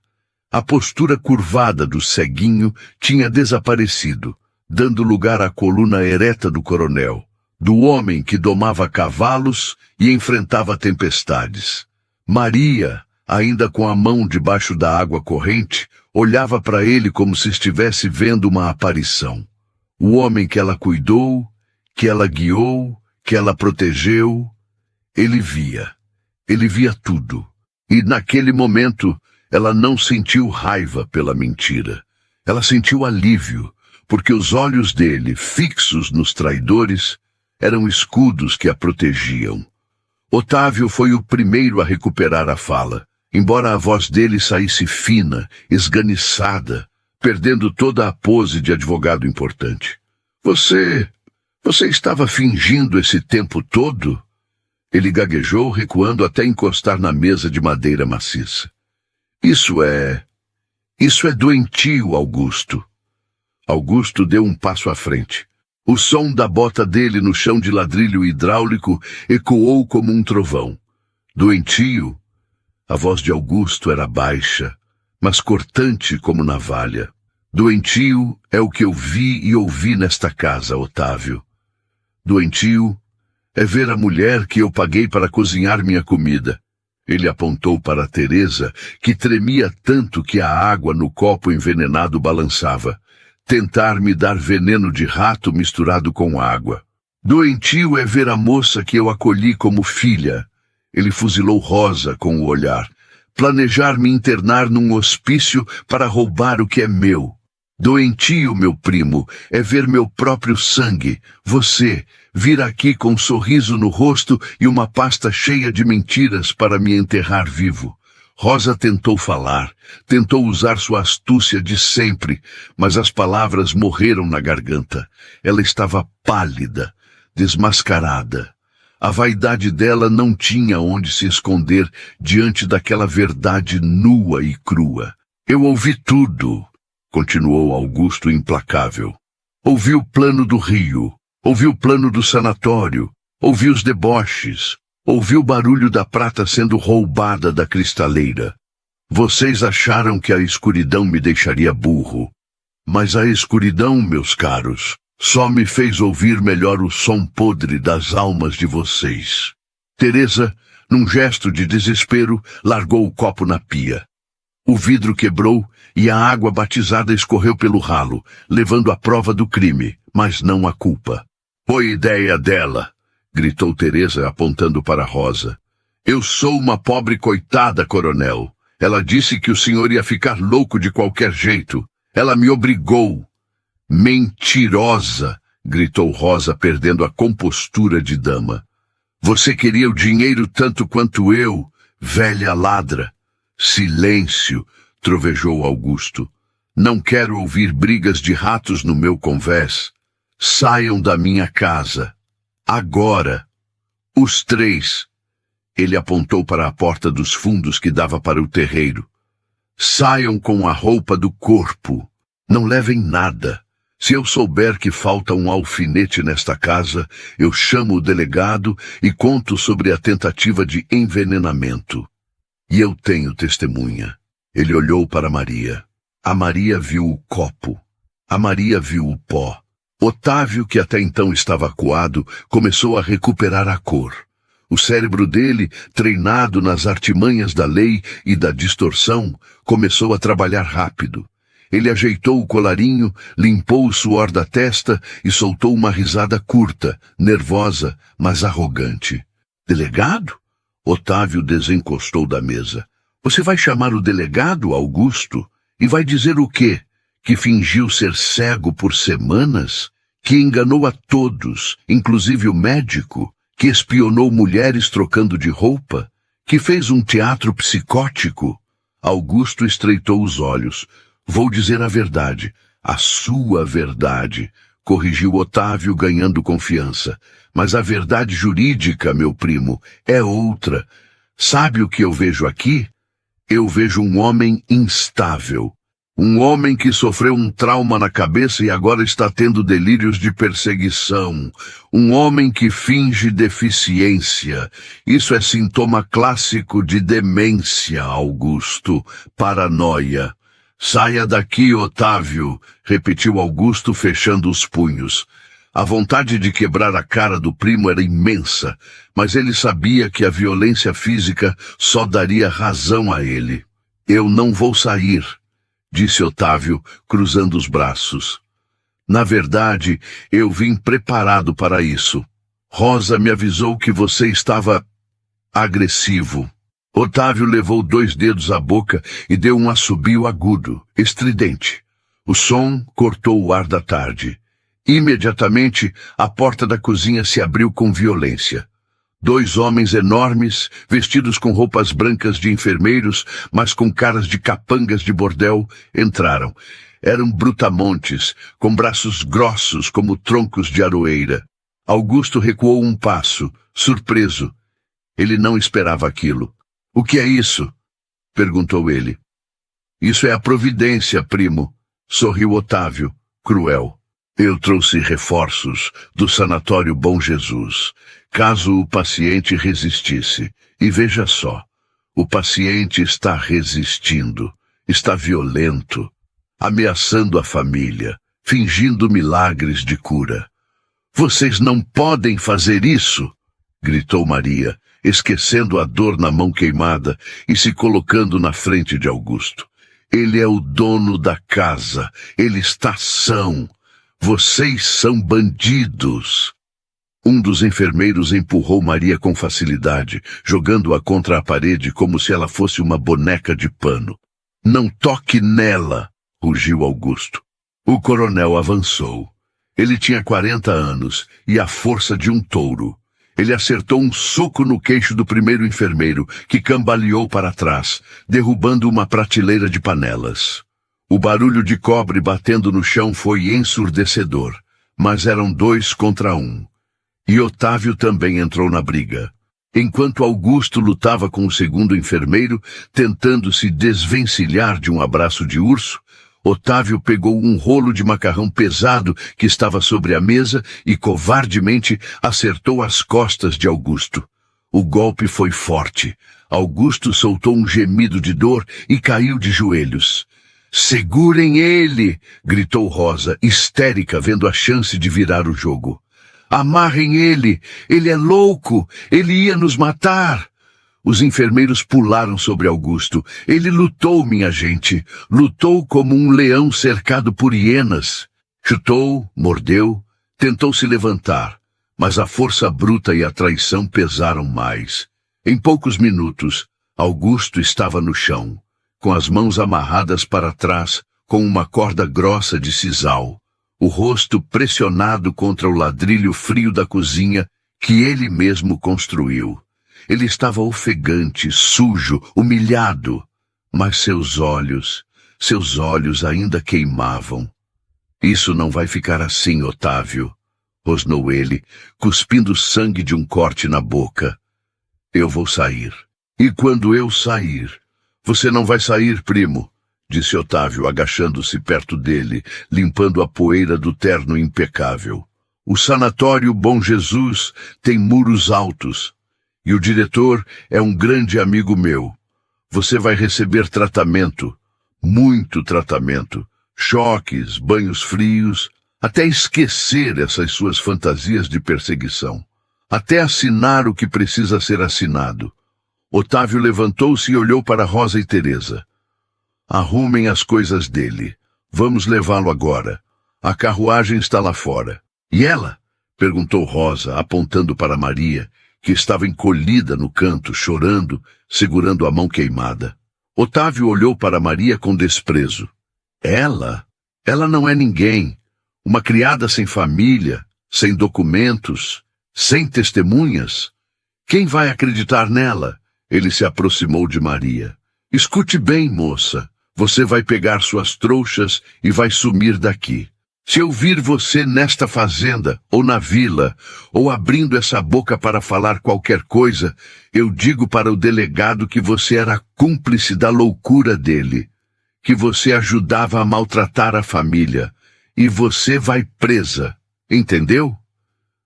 A postura curvada do ceguinho tinha desaparecido, dando lugar à coluna ereta do coronel, do homem que domava cavalos e enfrentava tempestades. Maria, ainda com a mão debaixo da água corrente, olhava para ele como se estivesse vendo uma aparição. O homem que ela cuidou, que ela guiou, que ela protegeu, ele via tudo. E naquele momento, ela não sentiu raiva pela mentira. Ela sentiu alívio, porque os olhos dele, fixos nos traidores, eram escudos que a protegiam. Otávio foi o primeiro a recuperar a fala, embora a voz dele saísse fina, esganiçada, perdendo toda a pose de advogado importante. Você estava fingindo esse tempo todo? Ele gaguejou, recuando até encostar na mesa de madeira maciça. Isso é doentio, Augusto. Augusto deu um passo à frente. O som da bota dele no chão de ladrilho hidráulico ecoou como um trovão. Doentio? A voz de Augusto era baixa, mas cortante como navalha. Doentio é o que eu vi e ouvi nesta casa, Otávio. Doentio é ver a mulher que eu paguei para cozinhar minha comida. Ele apontou para Teresa, que tremia tanto que a água no copo envenenado balançava. Tentar me dar veneno de rato misturado com água. Doentio é ver a moça que eu acolhi como filha. Ele fuzilou Rosa com o olhar. Planejar me internar num hospício para roubar o que é meu. Doentio, meu primo, é ver meu próprio sangue, você, vir aqui com um sorriso no rosto e uma pasta cheia de mentiras para me enterrar vivo. Rosa tentou falar, tentou usar sua astúcia de sempre, mas as palavras morreram na garganta. Ela estava pálida, desmascarada. A vaidade dela não tinha onde se esconder diante daquela verdade nua e crua. Eu ouvi tudo, continuou Augusto implacável. Ouvi o plano do rio, ouvi o plano do sanatório, ouvi os deboches, ouvi o barulho da prata sendo roubada da cristaleira. Vocês acharam que a escuridão me deixaria burro. Mas a escuridão, meus caros, só me fez ouvir melhor o som podre das almas de vocês. Teresa, num gesto de desespero, largou o copo na pia. O vidro quebrou e a água batizada escorreu pelo ralo, levando a prova do crime, mas não a culpa. Foi ideia dela, gritou Teresa apontando para Rosa. Eu sou uma pobre coitada, coronel. Ela disse que o senhor ia ficar louco de qualquer jeito. Ela me obrigou. Mentirosa, gritou Rosa, perdendo a compostura de dama. Você queria o dinheiro tanto quanto eu, velha ladra. Silêncio, trovejou Augusto. Não quero ouvir brigas de ratos no meu convés. Saiam da minha casa. Agora. Os três. Ele apontou para a porta dos fundos que dava para o terreiro. Saiam com a roupa do corpo. Não levem nada. Se eu souber que falta um alfinete nesta casa, eu chamo o delegado e conto sobre a tentativa de envenenamento. E eu tenho testemunha. Ele olhou para Maria. A Maria viu o copo. A Maria viu o pó. Otávio, que até então estava acuado, começou a recuperar a cor. O cérebro dele, treinado nas artimanhas da lei e da distorção, começou a trabalhar rápido. Ele ajeitou o colarinho, limpou o suor da testa e soltou uma risada curta, nervosa, mas arrogante. Delegado? Otávio desencostou da mesa. Você vai chamar o delegado, Augusto? E vai dizer o quê? Que fingiu ser cego por semanas? Que enganou a todos, inclusive o médico? Que espionou mulheres trocando de roupa? Que fez um teatro psicótico? Augusto estreitou os olhos. Vou dizer a verdade, a sua verdade, corrigiu Otávio, ganhando confiança. Mas a verdade jurídica, meu primo, é outra. Sabe o que eu vejo aqui? Eu vejo um homem instável. Um homem que sofreu um trauma na cabeça e agora está tendo delírios de perseguição. Um homem que finge deficiência. Isso é sintoma clássico de demência, Augusto. Paranoia. Saia daqui, Otávio, repetiu Augusto, fechando os punhos. A vontade de quebrar a cara do primo era imensa, mas ele sabia que a violência física só daria razão a ele. Eu não vou sair, disse Otávio, cruzando os braços. Na verdade, eu vim preparado para isso. Rosa me avisou que você estava agressivo. Otávio levou 2 dedos à boca e deu um assobio agudo, estridente. O som cortou o ar da tarde. Imediatamente, a porta da cozinha se abriu com violência. 2 homens enormes, vestidos com roupas brancas de enfermeiros, mas com caras de capangas de bordel, entraram. Eram brutamontes, com braços grossos como troncos de aroeira. Augusto recuou um passo, surpreso. Ele não esperava aquilo. — O que é isso? Perguntou ele. — Isso é a providência, primo, sorriu Otávio, cruel. Eu trouxe reforços do sanatório Bom Jesus, caso o paciente resistisse. E veja só, o paciente está resistindo, está violento, ameaçando a família, fingindo milagres de cura. Vocês não podem fazer isso, gritou Maria, esquecendo a dor na mão queimada e se colocando na frente de Augusto. Ele é o dono da casa, ele está são. Vocês são bandidos. Um dos enfermeiros empurrou Maria com facilidade, jogando-a contra a parede como se ela fosse uma boneca de pano. Não toque nela, rugiu Augusto. O coronel avançou. Ele tinha 40 anos e a força de um touro. Ele acertou um soco no queixo do primeiro enfermeiro, que cambaleou para trás, derrubando uma prateleira de panelas. O barulho de cobre batendo no chão foi ensurdecedor, mas eram 2 contra 1. E Otávio também entrou na briga. Enquanto Augusto lutava com o segundo enfermeiro, tentando se desvencilhar de um abraço de urso, Otávio pegou um rolo de macarrão pesado que estava sobre a mesa e covardemente acertou as costas de Augusto. O golpe foi forte. Augusto soltou um gemido de dor e caiu de joelhos. — Segurem ele! Gritou Rosa, histérica, vendo a chance de virar o jogo. — Amarrem ele! Ele é louco! Ele ia nos matar! Os enfermeiros pularam sobre Augusto. Ele lutou, minha gente. Lutou como um leão cercado por hienas. Chutou, mordeu, tentou se levantar. Mas a força bruta e a traição pesaram mais. Em poucos minutos, Augusto estava no chão, com as mãos amarradas para trás, com uma corda grossa de sisal, o rosto pressionado contra o ladrilho frio da cozinha que ele mesmo construiu. Ele estava ofegante, sujo, humilhado, mas seus olhos ainda queimavam. — Isso não vai ficar assim, Otávio, rosnou ele, cuspindo sangue de um corte na boca. — Eu vou sair. E quando eu sair... — Você não vai sair, primo, disse Otávio, agachando-se perto dele, limpando a poeira do terno impecável. O sanatório Bom Jesus tem muros altos, e o diretor é um grande amigo meu. Você vai receber tratamento, muito tratamento, choques, banhos frios, até esquecer essas suas fantasias de perseguição, até assinar o que precisa ser assinado. Otávio levantou-se e olhou para Rosa e Teresa. — Arrumem as coisas dele. Vamos levá-lo agora. A carruagem está lá fora. — E ela? — perguntou Rosa, apontando para Maria, que estava encolhida no canto, chorando, segurando a mão queimada. Otávio olhou para Maria com desprezo. — Ela? Ela não é ninguém. Uma criada sem família, sem documentos, sem testemunhas. Quem vai acreditar nela? Ele se aproximou de Maria. — Escute bem, moça. Você vai pegar suas trouxas e vai sumir daqui. Se eu vir você nesta fazenda, ou na vila, ou abrindo essa boca para falar qualquer coisa, eu digo para o delegado que você era cúmplice da loucura dele, que você ajudava a maltratar a família, e você vai presa, entendeu?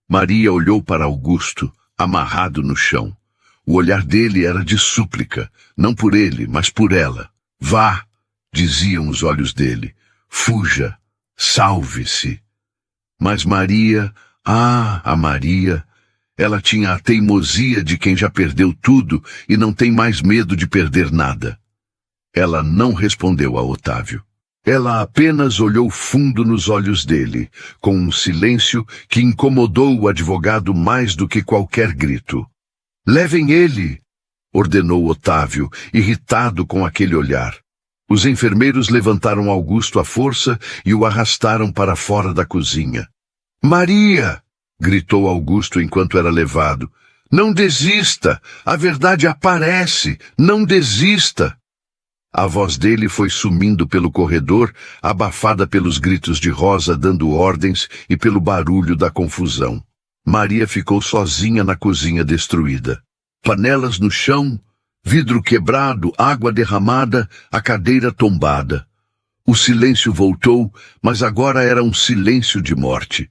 Maria olhou para Augusto, amarrado no chão. O olhar dele era de súplica, não por ele, mas por ela. — Vá, diziam os olhos dele. Fuja, salve-se. Mas Maria, a Maria, ela tinha a teimosia de quem já perdeu tudo e não tem mais medo de perder nada. Ela não respondeu a Otávio. Ela apenas olhou fundo nos olhos dele, com um silêncio que incomodou o advogado mais do que qualquer grito. "Levem ele!" ordenou Otávio, irritado com aquele olhar. Os enfermeiros levantaram Augusto à força e o arrastaram para fora da cozinha. "Maria!" gritou Augusto enquanto era levado. "Não desista! A verdade aparece! Não desista!" A voz dele foi sumindo pelo corredor, abafada pelos gritos de Rosa dando ordens e pelo barulho da confusão. Maria ficou sozinha na cozinha destruída. Panelas no chão, vidro quebrado, água derramada, a cadeira tombada. O silêncio voltou, mas agora era um silêncio de morte.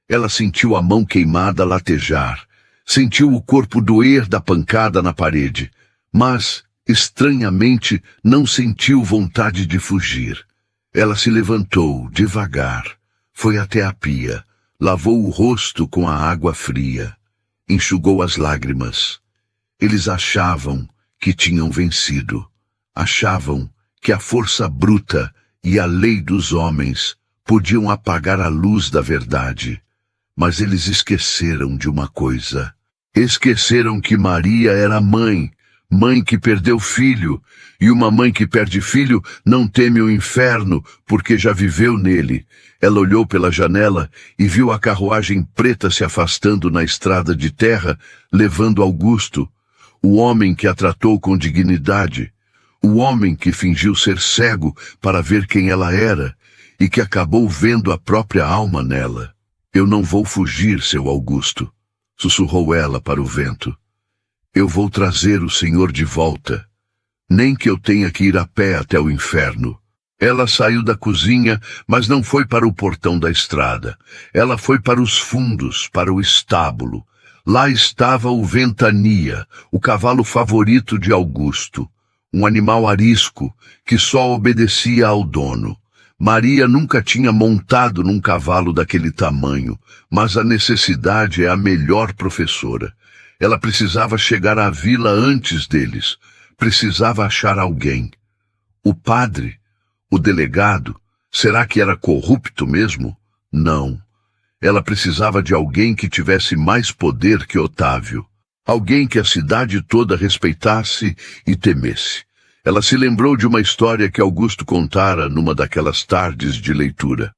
Ela sentiu a mão queimada latejar, sentiu o corpo doer da pancada na parede, mas, estranhamente, não sentiu vontade de fugir. Ela se levantou, devagar, foi até a pia, lavou o rosto com a água fria, enxugou as lágrimas. Eles achavam que tinham vencido. Achavam que a força bruta e a lei dos homens podiam apagar a luz da verdade. Mas eles esqueceram de uma coisa. Esqueceram que Maria era mãe que perdeu filho, e uma mãe que perde filho não teme o inferno, porque já viveu nele. Ela olhou pela janela e viu a carruagem preta se afastando na estrada de terra, levando Augusto, o homem que a tratou com dignidade, o homem que fingiu ser cego para ver quem ela era, e que acabou vendo a própria alma nela. "Eu não vou fugir, seu Augusto", sussurrou ela para o vento. "Eu vou trazer o Senhor de volta, nem que eu tenha que ir a pé até o inferno." Ela saiu da cozinha, mas não foi para o portão da estrada. Ela foi para os fundos, para o estábulo. Lá estava o Ventania, o cavalo favorito de Augusto, um animal arisco que só obedecia ao dono. Maria nunca tinha montado num cavalo daquele tamanho, mas a necessidade é a melhor professora. Ela precisava chegar à vila antes deles. Precisava achar alguém. O padre? O delegado? Será que era corrupto mesmo? Não. Ela precisava de alguém que tivesse mais poder que Otávio. Alguém que a cidade toda respeitasse e temesse. Ela se lembrou de uma história que Augusto contara numa daquelas tardes de leitura.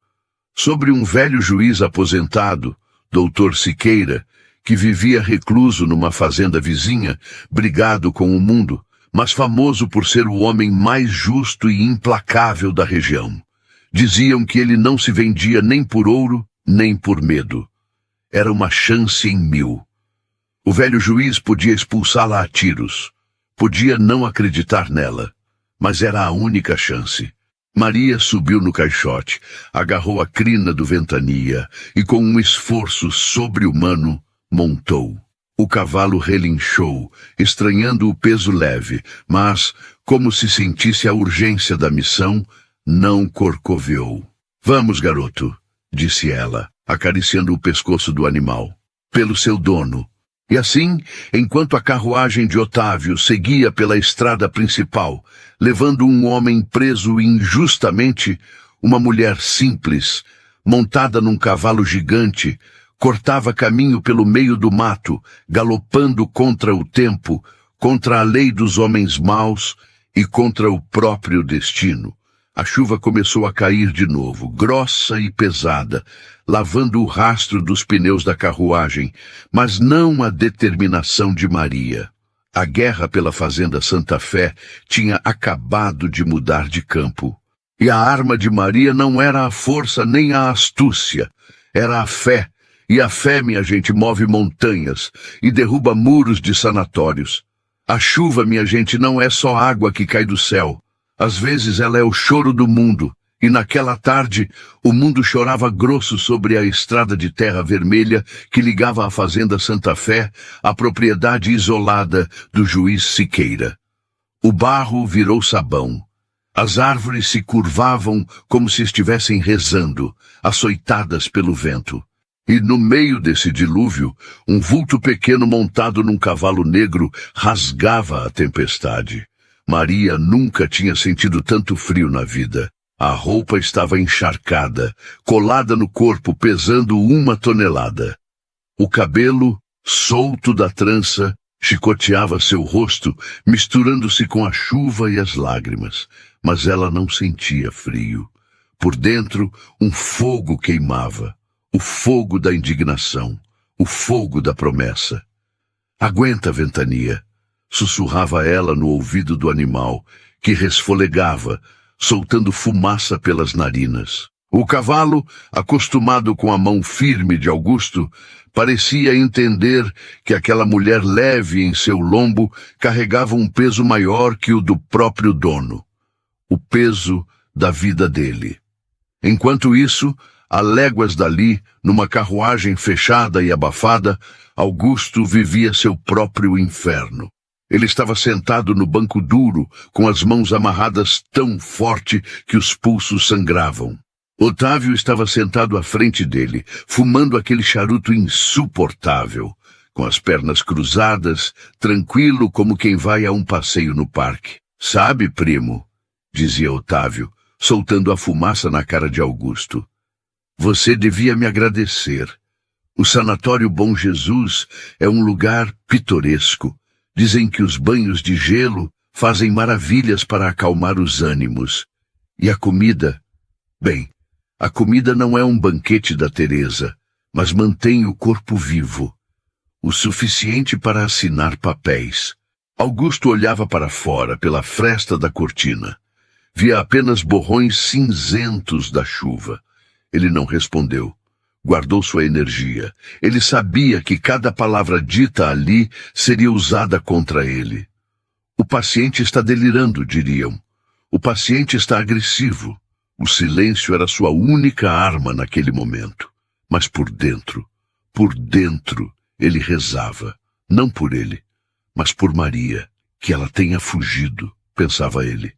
Sobre um velho juiz aposentado, Doutor Siqueira, que vivia recluso numa fazenda vizinha, brigado com o mundo, mas famoso por ser o homem mais justo e implacável da região. Diziam que ele não se vendia nem por ouro, nem por medo. Era uma chance em 1000. O velho juiz podia expulsá-la a tiros. Podia não acreditar nela, mas era a única chance. Maria subiu no caixote, agarrou a crina do Ventania e, com um esforço sobre-humano, montou. O cavalo relinchou, estranhando o peso leve, mas, como se sentisse a urgência da missão, não corcoveou. "Vamos, garoto", disse ela, acariciando o pescoço do animal. "Pelo seu dono." E assim, enquanto a carruagem de Otávio seguia pela estrada principal, levando um homem preso injustamente, uma mulher simples, montada num cavalo gigante, cortava caminho pelo meio do mato, galopando contra o tempo, contra a lei dos homens maus e contra o próprio destino. A chuva começou a cair de novo, grossa e pesada, lavando o rastro dos pneus da carruagem, mas não a determinação de Maria. A guerra pela fazenda Santa Fé tinha acabado de mudar de campo. E a arma de Maria não era a força nem a astúcia, era a fé. E a fé, minha gente, move montanhas e derruba muros de sanatórios. A chuva, minha gente, não é só água que cai do céu. Às vezes ela é o choro do mundo, e naquela tarde o mundo chorava grosso sobre a estrada de terra vermelha que ligava a fazenda Santa Fé à propriedade isolada do juiz Siqueira. O barro virou sabão. As árvores se curvavam como se estivessem rezando, açoitadas pelo vento. E no meio desse dilúvio, um vulto pequeno montado num cavalo negro rasgava a tempestade. Maria nunca tinha sentido tanto frio na vida. A roupa estava encharcada, colada no corpo, pesando 1 tonelada. O cabelo, solto da trança, chicoteava seu rosto, misturando-se com a chuva e as lágrimas. Mas ela não sentia frio. Por dentro, um fogo queimava. O fogo da indignação, o fogo da promessa. Aguenta, ventania, sussurrava ela no ouvido do animal, que resfolegava, soltando fumaça pelas narinas. O cavalo, acostumado com a mão firme de Augusto, parecia entender que aquela mulher leve em seu lombo carregava um peso maior que o do próprio dono, o peso da vida dele. Enquanto isso, a léguas dali, numa carruagem fechada e abafada, Augusto vivia seu próprio inferno. Ele estava sentado no banco duro, com as mãos amarradas tão forte que os pulsos sangravam. Otávio estava sentado à frente dele, fumando aquele charuto insuportável, com as pernas cruzadas, tranquilo como quem vai a um passeio no parque. "Sabe, primo", dizia Otávio, soltando a fumaça na cara de Augusto, "você devia me agradecer. O Sanatório Bom Jesus é um lugar pitoresco. Dizem que os banhos de gelo fazem maravilhas para acalmar os ânimos. E a comida? Bem, a comida não é um banquete da Teresa, mas mantém o corpo vivo. O suficiente para assinar papéis." Augusto olhava para fora, pela fresta da cortina. Via apenas borrões cinzentos da chuva. Ele não respondeu. Guardou sua energia. Ele sabia que cada palavra dita ali seria usada contra ele. "O paciente está delirando", diriam. "O paciente está agressivo." O silêncio era sua única arma naquele momento. Mas por dentro, ele rezava. Não por ele, mas por Maria. Que ela tenha fugido, pensava ele.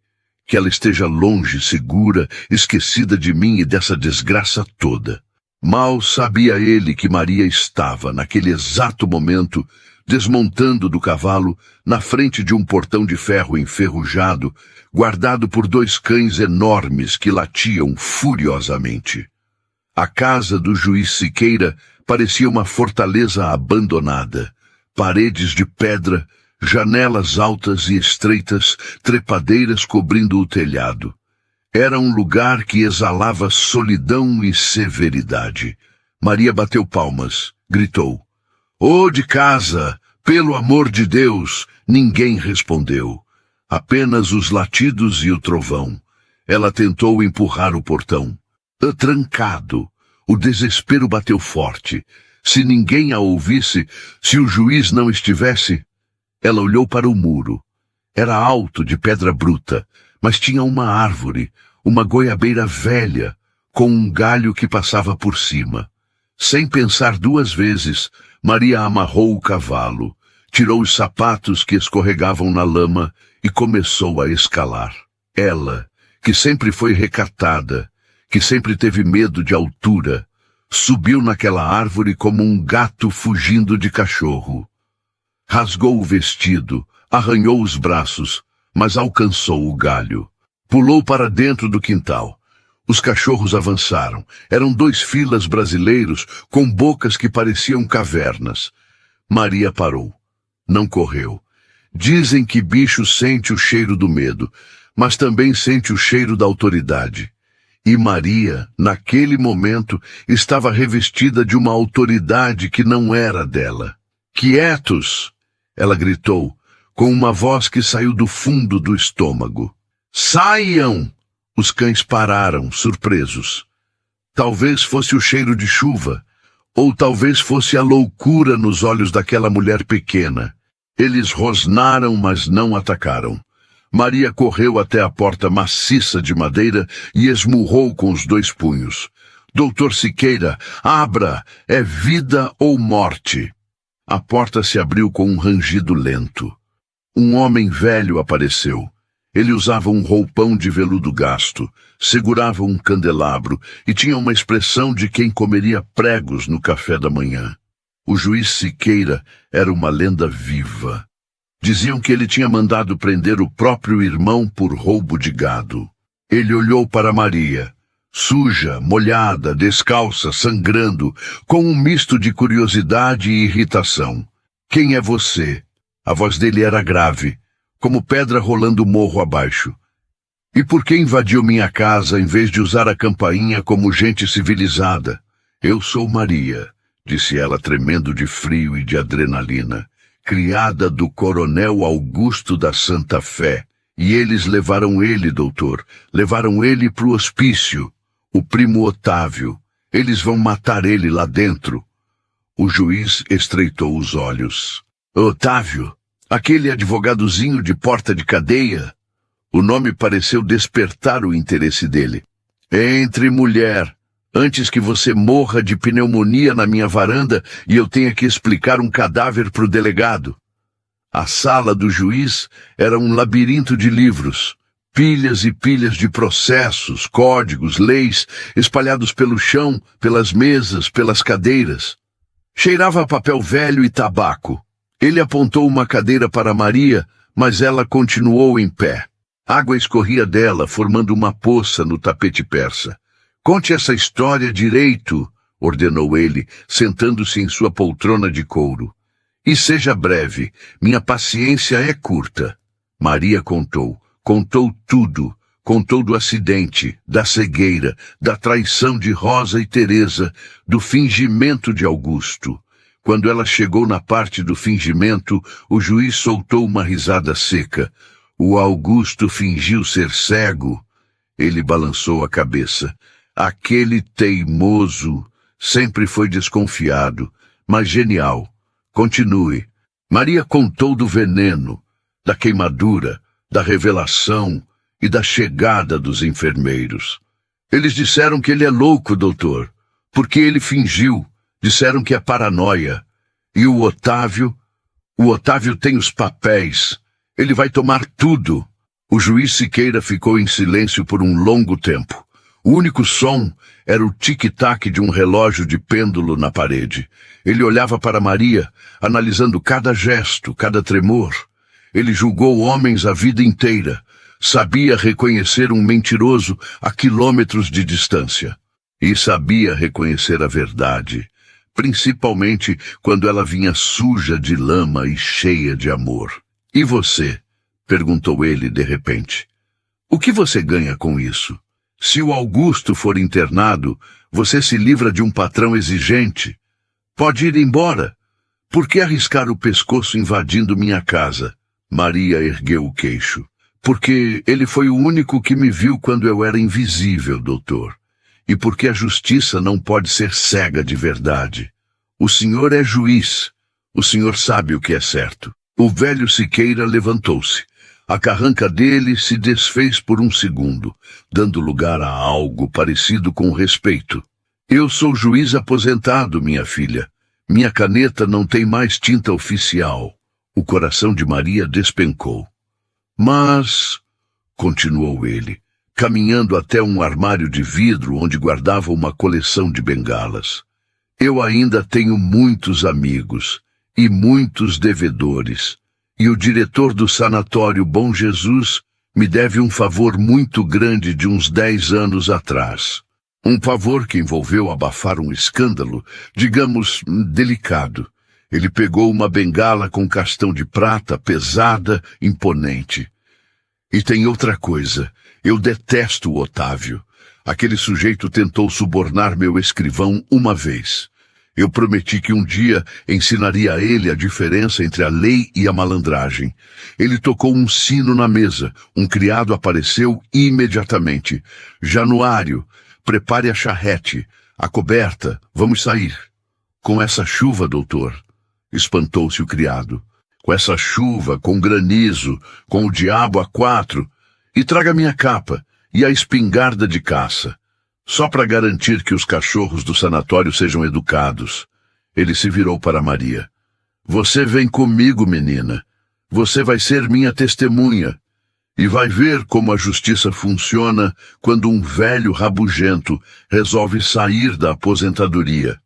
Que ela esteja longe, segura, esquecida de mim e dessa desgraça toda. Mal sabia ele que Maria estava, naquele exato momento, desmontando do cavalo, na frente de um portão de ferro enferrujado, guardado por 2 cães enormes que latiam furiosamente. A casa do juiz Siqueira parecia uma fortaleza abandonada. Paredes de pedra, janelas altas e estreitas, trepadeiras cobrindo o telhado. Era um lugar que exalava solidão e severidade. Maria bateu palmas, gritou. "Ô de casa, pelo amor de Deus!" Ninguém respondeu. Apenas os latidos e o trovão. Ela tentou empurrar o portão. Trancado. O desespero bateu forte. Se ninguém a ouvisse, se o juiz não estivesse... Ela olhou para o muro. Era alto, de pedra bruta, mas tinha uma árvore, uma goiabeira velha, com um galho que passava por cima. Sem pensar 2 vezes, Maria amarrou o cavalo, tirou os sapatos que escorregavam na lama e começou a escalar. Ela, que sempre foi recatada, que sempre teve medo de altura, subiu naquela árvore como um gato fugindo de cachorro. Rasgou o vestido, arranhou os braços, mas alcançou o galho. Pulou para dentro do quintal. Os cachorros avançaram. Eram 2 filas brasileiros com bocas que pareciam cavernas. Maria parou. Não correu. Dizem que bicho sente o cheiro do medo, mas também sente o cheiro da autoridade. E Maria, naquele momento, estava revestida de uma autoridade que não era dela. "Quietos!" ela gritou, com uma voz que saiu do fundo do estômago. "Saiam!" Os cães pararam, surpresos. Talvez fosse o cheiro de chuva, ou talvez fosse a loucura nos olhos daquela mulher pequena. Eles rosnaram, mas não atacaram. Maria correu até a porta maciça de madeira e esmurrou com os 2 punhos. "Doutor Siqueira, abra! É vida ou morte!" A porta se abriu com um rangido lento. Um homem velho apareceu. Ele usava um roupão de veludo gasto, segurava um candelabro e tinha uma expressão de quem comeria pregos no café da manhã. O juiz Siqueira era uma lenda viva. Diziam que ele tinha mandado prender o próprio irmão por roubo de gado. Ele olhou para Maria, suja, molhada, descalça, sangrando, com um misto de curiosidade e irritação. "Quem é você?" A voz dele era grave, como pedra rolando morro abaixo. "E por que invadiu minha casa em vez de usar a campainha como gente civilizada?" "Eu sou Maria", disse ela tremendo de frio e de adrenalina, "criada do coronel Augusto da Santa Fé. E eles levaram ele, doutor, levaram ele pro hospício. O primo Otávio. Eles vão matar ele lá dentro." O juiz estreitou os olhos. "Otávio? Aquele advogadozinho de porta de cadeia?" O nome pareceu despertar o interesse dele. "Entre, mulher, antes que você morra de pneumonia na minha varanda e eu tenha que explicar um cadáver pro delegado." A sala do juiz era um labirinto de livros, pilhas e pilhas de processos, códigos, leis, espalhados pelo chão, pelas mesas, pelas cadeiras. Cheirava a papel velho e tabaco. Ele apontou uma cadeira para Maria, mas ela continuou em pé. Água escorria dela, formando uma poça no tapete persa. "Conte essa história direito", ordenou ele, sentando-se em sua poltrona de couro. "E seja breve, minha paciência é curta." Maria contou tudo. Contou do acidente, da cegueira, da traição de Rosa e Teresa, do fingimento de Augusto. Quando ela chegou na parte do fingimento, o juiz soltou uma risada seca. "O Augusto fingiu ser cego." Ele balançou a cabeça. "Aquele teimoso sempre foi desconfiado, mas genial. Continue." Maria contou do veneno, da queimadura, da revelação e da chegada dos enfermeiros. "Eles disseram que ele é louco, doutor, porque ele fingiu. Disseram que é paranoia. E o Otávio tem os papéis. Ele vai tomar tudo." O juiz Siqueira ficou em silêncio por um longo tempo. O único som era o tic-tac de um relógio de pêndulo na parede. Ele olhava para Maria, analisando cada gesto, cada tremor. Ele julgou homens a vida inteira. Sabia reconhecer um mentiroso a quilômetros de distância. E sabia reconhecer a verdade, principalmente quando ela vinha suja de lama e cheia de amor. "E você?" perguntou ele de repente. "O que você ganha com isso? Se o Augusto for internado, você se livra de um patrão exigente. Pode ir embora. Por que arriscar o pescoço invadindo minha casa?" Maria ergueu o queixo. "Porque ele foi o único que me viu quando eu era invisível, doutor. E porque a justiça não pode ser cega de verdade. O senhor é juiz. O senhor sabe o que é certo." O velho Siqueira levantou-se. A carranca dele se desfez por um segundo, dando lugar a algo parecido com respeito. "Eu sou juiz aposentado, minha filha. Minha caneta não tem mais tinta oficial." O coração de Maria despencou. "Mas", continuou ele, caminhando até um armário de vidro onde guardava uma coleção de bengalas, "eu ainda tenho muitos amigos e muitos devedores. E o diretor do sanatório Bom Jesus me deve um favor muito grande de uns 10 anos atrás. Um favor que envolveu abafar um escândalo, digamos, delicado. Ele pegou uma bengala com castão de prata, pesada, imponente. E tem outra coisa. Eu detesto o Otávio. Aquele sujeito tentou subornar meu escrivão uma vez. Eu prometi que um dia ensinaria a ele a diferença entre a lei e a malandragem. Ele tocou um sino na mesa. Um criado apareceu imediatamente. "Januário, prepare a charrete, a coberta, vamos sair." "Com essa chuva, doutor?" Espantou-se o criado. "Com essa chuva, com granizo, com o diabo a 4. E traga minha capa e a espingarda de caça. Só para garantir que os cachorros do sanatório sejam educados." Ele se virou para Maria. "Você vem comigo, menina. Você vai ser minha testemunha." E vai ver como a justiça funciona quando um velho rabugento resolve sair da aposentadoria.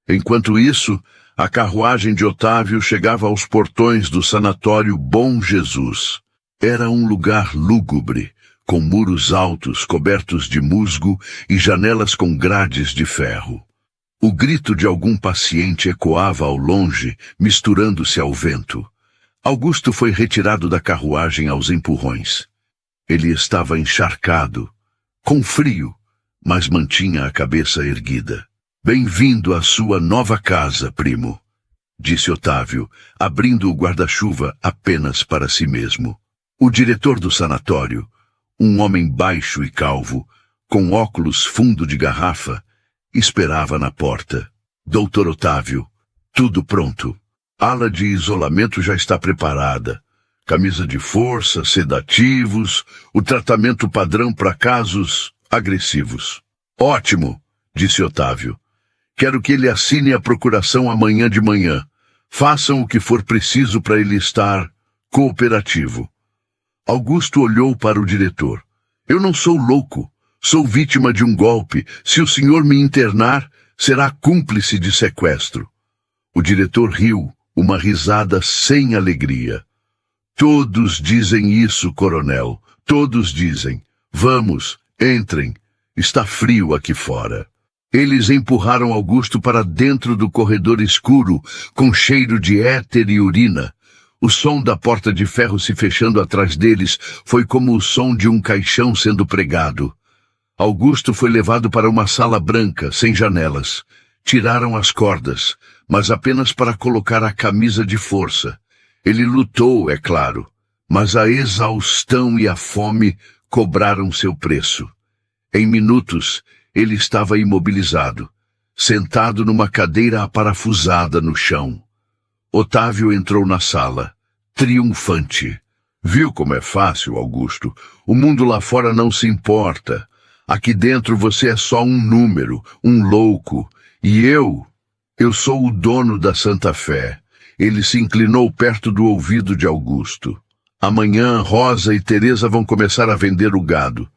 Enquanto isso, a carruagem de Otávio chegava aos portões do sanatório Bom Jesus. Era um lugar lúgubre, com muros altos cobertos de musgo e janelas com grades de ferro. O grito de algum paciente ecoava ao longe, misturando-se ao vento. Augusto foi retirado da carruagem aos empurrões. Ele estava encharcado, com frio, mas mantinha a cabeça erguida. Bem-vindo à sua nova casa, primo, disse Otávio, abrindo o guarda-chuva apenas para si mesmo. O diretor do sanatório, um homem baixo e calvo, com óculos fundo de garrafa, esperava na porta. Doutor Otávio, tudo pronto. Ala de isolamento já está preparada. Camisa de força, sedativos, o tratamento padrão para casos agressivos. Ótimo, disse Otávio. Quero que ele assine a procuração amanhã de manhã. Façam o que for preciso para ele estar cooperativo. Augusto olhou para o diretor. Eu não sou louco. Sou vítima de um golpe. Se o senhor me internar, será cúmplice de sequestro. O diretor riu, uma risada sem alegria. Todos dizem isso, coronel. Todos dizem. Vamos, entrem. Está frio aqui fora. Eles empurraram Augusto para dentro do corredor escuro, com cheiro de éter e urina. O som da porta de ferro se fechando atrás deles foi como o som de um caixão sendo pregado. Augusto foi levado para uma sala branca, sem janelas. Tiraram as cordas, mas apenas para colocar a camisa de força. Ele lutou, é claro, mas a exaustão e a fome cobraram seu preço. Em minutos, ele estava imobilizado, sentado numa cadeira aparafusada no chão. Otávio entrou na sala, triunfante. Viu como é fácil, Augusto? O mundo lá fora não se importa. Aqui dentro você é só um número, um louco. E eu sou o dono da Santa Fé. Ele se inclinou perto do ouvido de Augusto. Amanhã, Rosa e Teresa vão começar a vender o gado.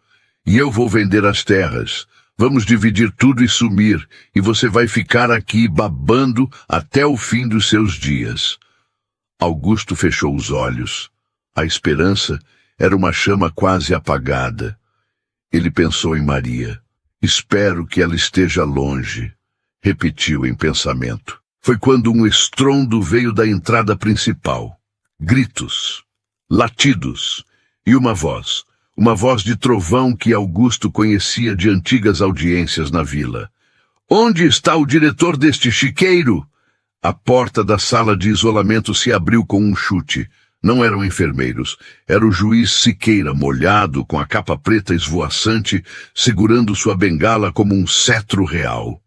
E eu vou vender as terras. Vamos dividir tudo e sumir, e você vai ficar aqui babando até o fim dos seus dias. Augusto fechou os olhos. A esperança era uma chama quase apagada. Ele pensou em Maria. Espero que ela esteja longe, repetiu em pensamento. Foi quando um estrondo veio da entrada principal. Gritos, latidos e uma voz de trovão que Augusto conhecia de antigas audiências na vila. Onde está o diretor deste chiqueiro? A porta da sala de isolamento se abriu com um chute. Não eram enfermeiros, era o juiz Siqueira, molhado, com a capa preta esvoaçante, segurando sua bengala como um cetro real.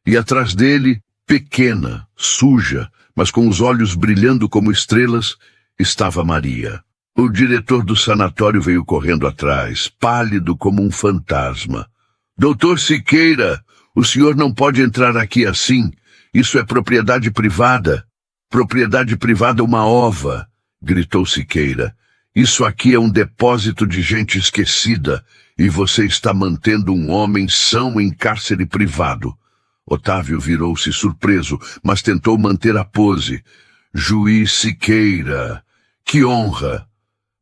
E atrás dele, pequena, suja, mas com os olhos brilhando como estrelas, estava Maria. O diretor do sanatório veio correndo atrás, pálido como um fantasma. Doutor Siqueira, o senhor não pode entrar aqui assim. Isso é propriedade privada. Propriedade privada uma ova, gritou Siqueira. Isso aqui é um depósito de gente esquecida, e você está mantendo um homem são em cárcere privado. Otávio virou-se surpreso, mas tentou manter a pose. Juiz Siqueira, que honra!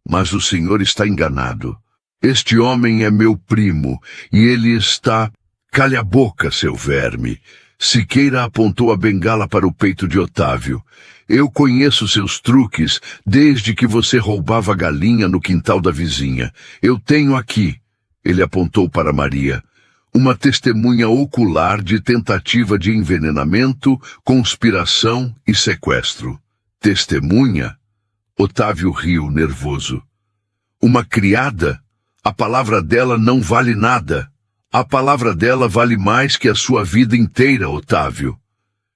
Mas o senhor está enganado. Este homem é meu primo, e ele está... Calha a boca, seu verme! Siqueira apontou a bengala para o peito de Otávio. Eu conheço seus truques desde que você roubava galinha no quintal da vizinha. Eu tenho aqui, ele apontou para Maria, uma testemunha ocular de tentativa de envenenamento, conspiração e sequestro. Testemunha? Otávio riu, nervoso. Uma criada? A palavra dela não vale nada. A palavra dela vale mais que a sua vida inteira, Otávio.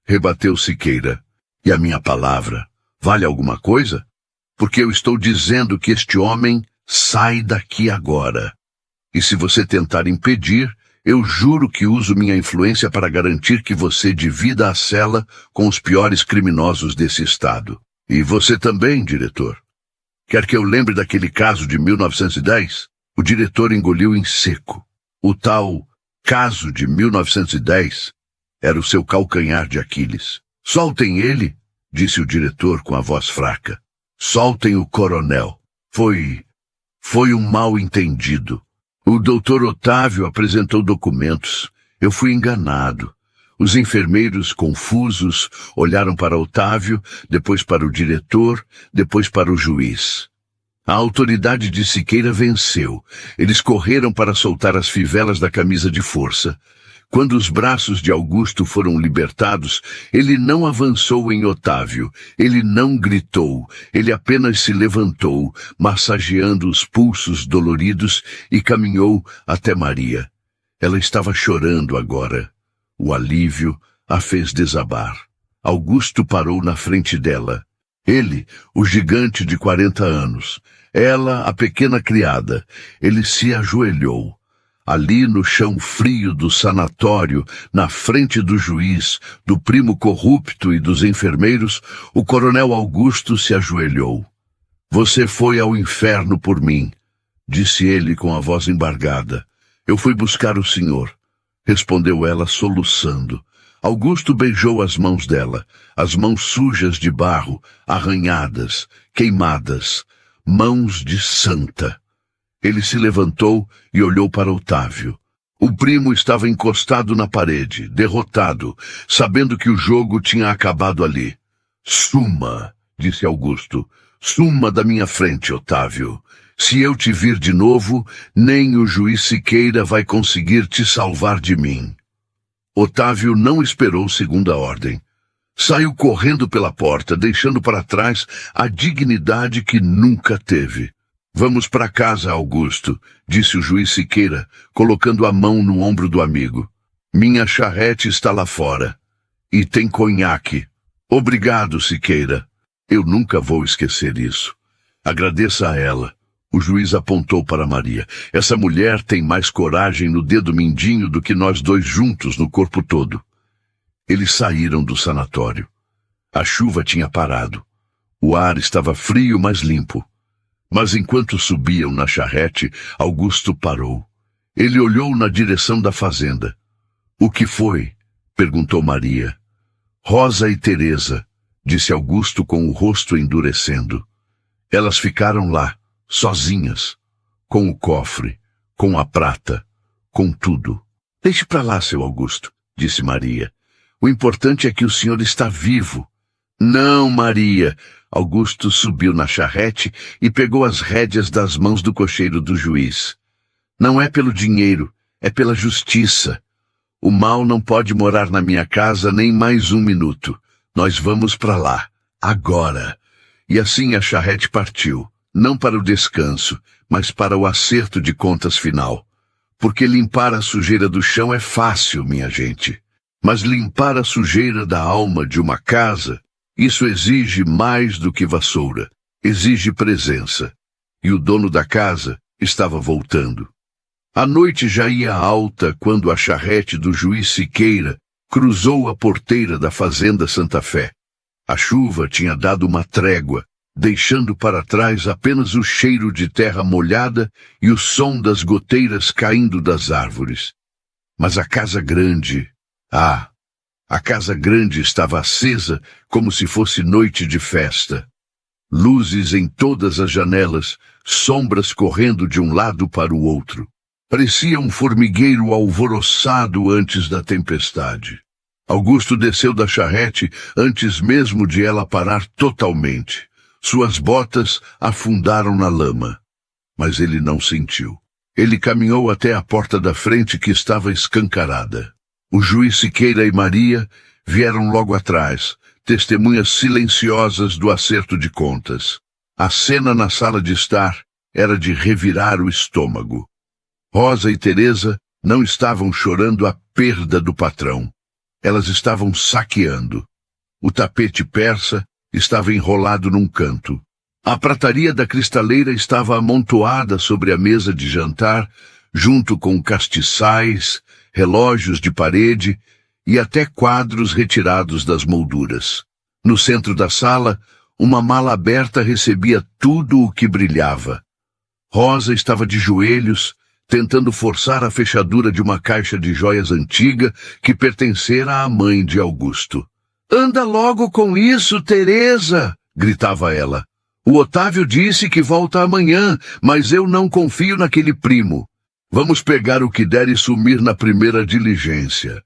Rebateu Siqueira. E a minha palavra vale alguma coisa? Porque eu estou dizendo que este homem sai daqui agora. E se você tentar impedir, eu juro que uso minha influência para garantir que você divida a cela com os piores criminosos desse estado. E você também, diretor. Quer que eu lembre daquele caso de 1910? O diretor engoliu em seco. O tal caso de 1910 era o seu calcanhar de Aquiles. Soltem ele, disse o diretor com a voz fraca. Soltem o coronel. Foi um mal-entendido. O doutor Otávio apresentou documentos. Eu fui enganado. Os enfermeiros, confusos, olharam para Otávio, depois para o diretor, depois para o juiz. A autoridade de Siqueira venceu. Eles correram para soltar as fivelas da camisa de força. Quando os braços de Augusto foram libertados, ele não avançou em Otávio, ele não gritou, ele apenas se levantou, massageando os pulsos doloridos e caminhou até Maria. Ela estava chorando agora. O alívio a fez desabar. Augusto parou na frente dela. Ele, o gigante de 40 anos. Ela, a pequena criada. Ele se ajoelhou. Ali no chão frio do sanatório, na frente do juiz, do primo corrupto e dos enfermeiros, o coronel Augusto se ajoelhou. Você foi ao inferno por mim, disse ele com a voz embargada. Eu fui buscar o senhor, respondeu ela soluçando. Augusto beijou as mãos dela, as mãos sujas de barro, arranhadas, queimadas, mãos de santa. Ele se levantou e olhou para Otávio. O primo estava encostado na parede, derrotado, sabendo que o jogo tinha acabado ali. Suma, disse Augusto, suma da minha frente, Otávio. Se eu te vir de novo, nem o juiz Siqueira vai conseguir te salvar de mim. Otávio não esperou segunda ordem. Saiu correndo pela porta, deixando para trás a dignidade que nunca teve. Vamos para casa, Augusto, disse o juiz Siqueira, colocando a mão no ombro do amigo. Minha charrete está lá fora. E tem conhaque. Obrigado, Siqueira. Eu nunca vou esquecer isso. Agradeça a ela. O juiz apontou para Maria. Essa mulher tem mais coragem no dedo mindinho do que nós dois juntos no corpo todo. Eles saíram do sanatório. A chuva tinha parado. O ar estava frio, mas limpo. Mas enquanto subiam na charrete, Augusto parou. Ele olhou na direção da fazenda. O que foi? Perguntou Maria. Rosa e Teresa, disse Augusto com o rosto endurecendo. Elas ficaram lá, sozinhas, com o cofre, com a prata, com tudo. Deixe para lá, seu Augusto, disse Maria. O importante é que o senhor está vivo. Não, Maria. Augusto subiu na charrete e pegou as rédeas das mãos do cocheiro do juiz. Não é pelo dinheiro, é pela justiça. O mal não pode morar na minha casa nem mais um minuto. Nós vamos para lá, agora. E assim a charrete partiu, não para o descanso, mas para o acerto de contas final. Porque limpar a sujeira do chão é fácil, minha gente. Mas limpar a sujeira da alma de uma casa, isso exige mais do que vassoura, exige presença. E o dono da casa estava voltando. A noite já ia alta quando a charrete do juiz Siqueira cruzou a porteira da fazenda Santa Fé. A chuva tinha dado uma trégua, deixando para trás apenas o cheiro de terra molhada e o som das goteiras caindo das árvores. Mas a casa grande, a casa grande estava acesa como se fosse noite de festa. Luzes em todas as janelas, sombras correndo de um lado para o outro. Parecia um formigueiro alvoroçado antes da tempestade. Augusto desceu da charrete antes mesmo de ela parar totalmente. Suas botas afundaram na lama. Mas ele não sentiu. Ele caminhou até a porta da frente que estava escancarada. O juiz Siqueira e Maria vieram logo atrás, testemunhas silenciosas do acerto de contas. A cena na sala de estar era de revirar o estômago. Rosa e Teresa não estavam chorando a perda do patrão. Elas estavam saqueando. O tapete persa estava enrolado num canto. A prataria da cristaleira estava amontoada sobre a mesa de jantar, junto com castiçais, relógios de parede e até quadros retirados das molduras. No centro da sala, Uma mala aberta recebia tudo o que brilhava. Rosa estava de joelhos, tentando forçar a fechadura de uma caixa de joias antiga que pertencera à mãe de Augusto. "Anda logo com isso, Teresa!" gritava ela. "O Otávio disse que volta amanhã, mas eu não confio naquele primo. Vamos pegar o que der e sumir na primeira diligência."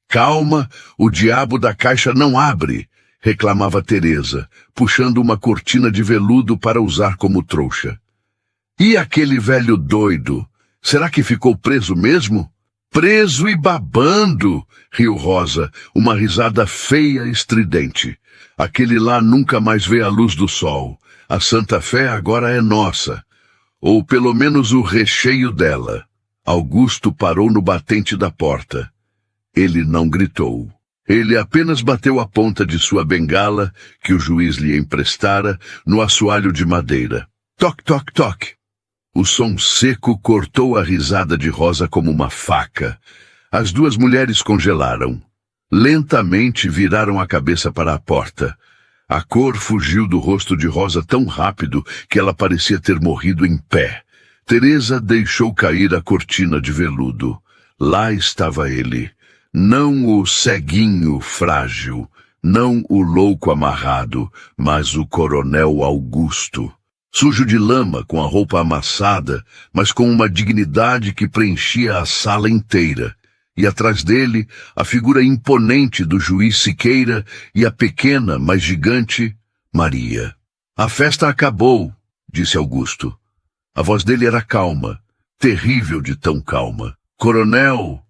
"Calma, o diabo da caixa não abre!" reclamava Teresa, puxando uma cortina de veludo para usar como trouxa. "E aquele velho doido? Será que ficou preso mesmo?" "Preso e babando!" riu Rosa, uma risada feia e estridente. "Aquele lá nunca mais vê a luz do sol. A Santa Fé agora é nossa. Ou pelo menos o recheio dela." Augusto parou no batente da porta. Ele não gritou. Ele apenas bateu a ponta de sua bengala, que o juiz lhe emprestara, no assoalho de madeira. Toc, toc, toc. O som seco cortou a risada de Rosa como uma faca. As duas mulheres congelaram. Lentamente viraram a cabeça para a porta. A cor fugiu do rosto de Rosa tão rápido que ela parecia ter morrido em pé. Teresa deixou cair a cortina de veludo. Lá estava ele. Não o ceguinho frágil, não o louco amarrado, mas o coronel Augusto. Sujo de lama, com a roupa amassada, mas com uma dignidade que preenchia a sala inteira. E atrás dele, a figura imponente do juiz Siqueira e a pequena, mas gigante, Maria. "A festa acabou", disse Augusto. A voz dele era calma, terrível de tão calma. "Coronel",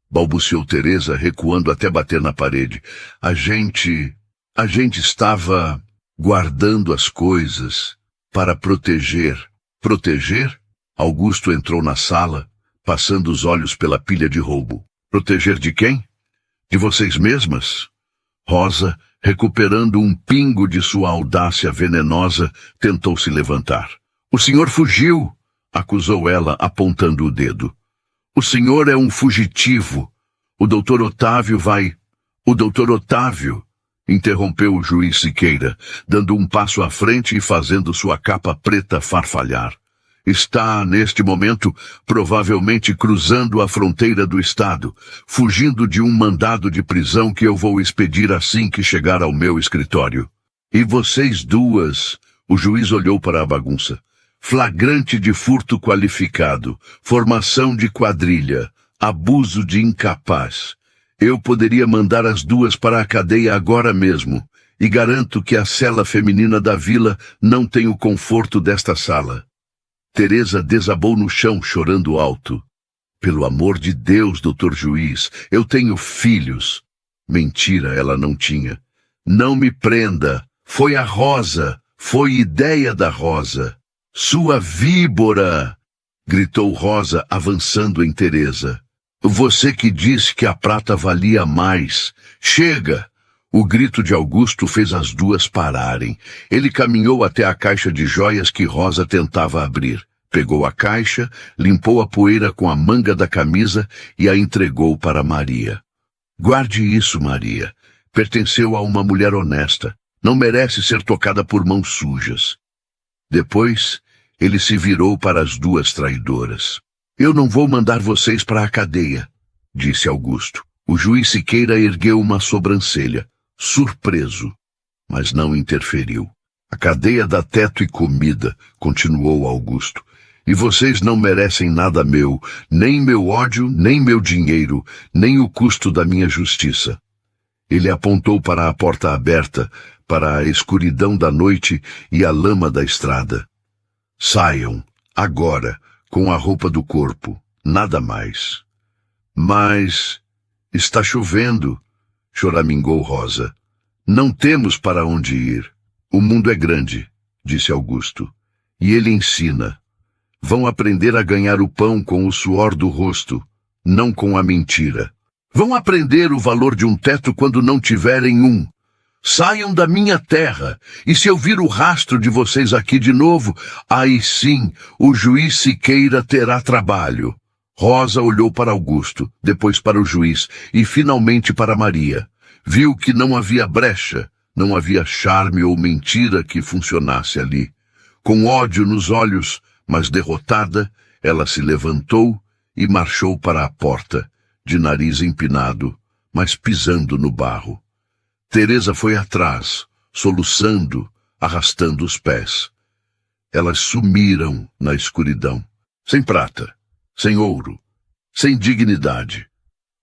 balbuciou Teresa, recuando até bater na parede. A gente estava guardando as coisas para proteger." "Proteger?" Augusto entrou na sala, passando os olhos pela pilha de roubo. "Proteger de quem? De vocês mesmas?" Rosa, recuperando um pingo de sua audácia venenosa, tentou se levantar. "O senhor fugiu", acusou ela, apontando o dedo. "O senhor é um fugitivo. O doutor Otávio vai..." "O doutor Otávio", interrompeu o juiz Siqueira, dando um passo à frente e fazendo sua capa preta farfalhar. "Está, neste momento, provavelmente cruzando a fronteira do estado, fugindo de um mandado de prisão que eu vou expedir assim que chegar ao meu escritório. E vocês duas..." O juiz olhou para a bagunça. "Flagrante de furto qualificado, formação de quadrilha, abuso de incapaz. Eu poderia mandar as duas para a cadeia agora mesmo, e garanto que a cela feminina da vila não tem o conforto desta sala." Teresa desabou no chão, chorando alto. "Pelo amor de Deus, doutor juiz, eu tenho filhos." Mentira, ela não tinha. "Não me prenda. Foi a Rosa. Foi ideia da Rosa." "Sua víbora!" gritou Rosa, avançando em Teresa. "Você que disse que a prata valia mais. Chega!" O grito de Augusto fez as duas pararem. Ele caminhou até a caixa de joias que Rosa tentava abrir. Pegou a caixa, limpou a poeira com a manga da camisa e a entregou para Maria. "Guarde isso, Maria. Pertenceu a uma mulher honesta. Não merece ser tocada por mãos sujas." Depois, ele se virou para as duas traidoras. "Eu não vou mandar vocês para a cadeia", disse Augusto. O juiz Siqueira ergueu uma sobrancelha, surpreso, mas não interferiu. "A cadeia dá teto e comida", continuou Augusto. "E vocês não merecem nada meu, nem meu ódio, nem meu dinheiro, nem o custo da minha justiça." Ele apontou para a porta aberta, para a escuridão da noite e a lama da estrada. "Saiam, agora, com a roupa do corpo, nada mais." "Mas está chovendo", choramingou Rosa. "Não temos para onde ir." "O mundo é grande", disse Augusto, "e ele ensina. Vão aprender a ganhar o pão com o suor do rosto, não com a mentira. Vão aprender o valor de um teto quando não tiverem um. Saiam da minha terra, e se eu vir o rastro de vocês aqui de novo, aí sim o juiz Siqueira terá trabalho." Rosa olhou para Augusto, depois para o juiz e finalmente para Maria. Viu que não havia brecha, Não havia charme ou mentira que funcionasse ali. Com ódio nos olhos, mas derrotada, ela se levantou e marchou para a porta, de nariz empinado, mas pisando no barro. Teresa foi atrás, soluçando, arrastando os pés. Elas sumiram na escuridão, sem prata, sem ouro, sem dignidade.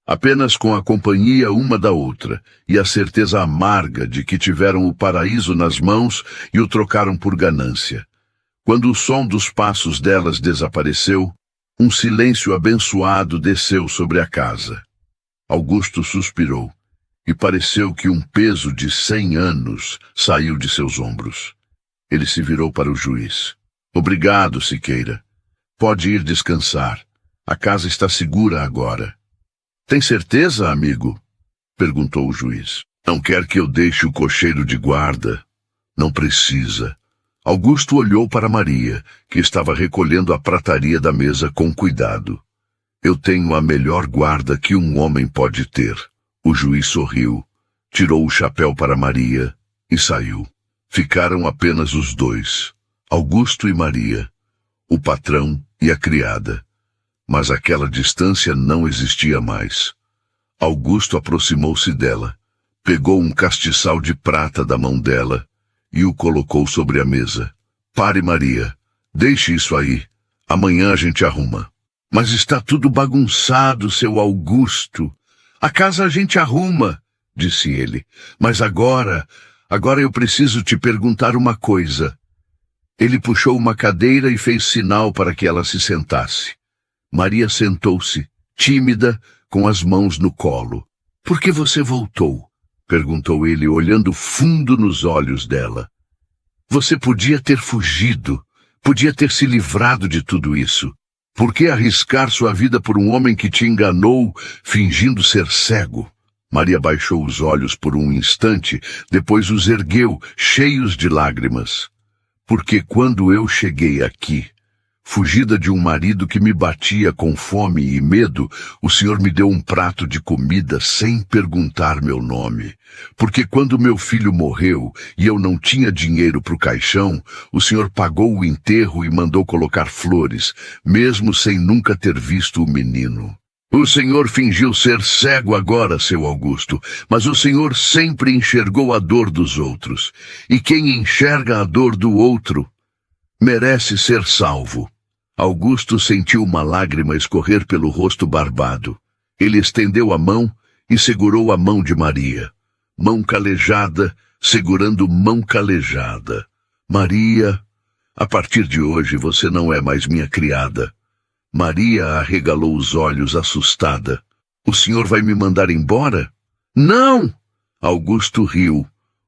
Apenas com a companhia uma da outra e a certeza amarga de que tiveram o paraíso nas mãos e o trocaram por ganância. Quando o som dos passos delas desapareceu, um silêncio abençoado desceu sobre a casa. Augusto suspirou e pareceu que um peso de 100 anos saiu de seus ombros. Ele se virou para o juiz. Obrigado, Siqueira. Pode ir descansar. A casa está segura agora. Tem certeza, amigo? Perguntou o juiz. Não quer que eu deixe o cocheiro de guarda? Não precisa. Augusto olhou para Maria, que estava recolhendo a prataria da mesa com cuidado. Eu tenho a melhor guarda que um homem pode ter. O juiz sorriu, tirou o chapéu para Maria e saiu. Ficaram apenas os dois, Augusto e Maria, o patrão e a criada. Mas aquela distância não existia mais. Augusto aproximou-se dela, pegou um castiçal de prata da mão dela e o colocou sobre a mesa. Pare, Maria. Deixe isso aí. Amanhã a gente arruma. Mas está tudo bagunçado, seu Augusto. A casa a gente arruma, disse ele. Mas agora eu preciso te perguntar uma coisa. Ele puxou uma cadeira e fez sinal para que ela se sentasse. Maria sentou-se, tímida, com as mãos no colo. Por que você voltou? Perguntou ele, olhando fundo nos olhos dela. Você podia ter fugido, podia ter se livrado de tudo isso. Por que arriscar sua vida por um homem que te enganou, fingindo ser cego? Maria baixou os olhos por um instante, depois os ergueu, cheios de lágrimas. Porque quando eu cheguei aqui, fugida de um marido que me batia com fome e medo, o Senhor me deu um prato de comida sem perguntar meu nome. Porque quando meu filho morreu e eu não tinha dinheiro para o caixão, o Senhor pagou o enterro e mandou colocar flores, mesmo sem nunca ter visto o menino. O Senhor fingiu ser cego agora, seu Augusto, mas o Senhor sempre enxergou a dor dos outros. E quem enxerga a dor do outro merece ser salvo. Augusto sentiu uma lágrima escorrer pelo rosto barbado. Ele estendeu a mão e segurou a mão de Maria. Mão calejada, segurando mão calejada. Maria, a partir de hoje você não é mais minha criada. Maria arregalou os olhos assustada. O senhor vai me mandar embora? Não! Augusto riu,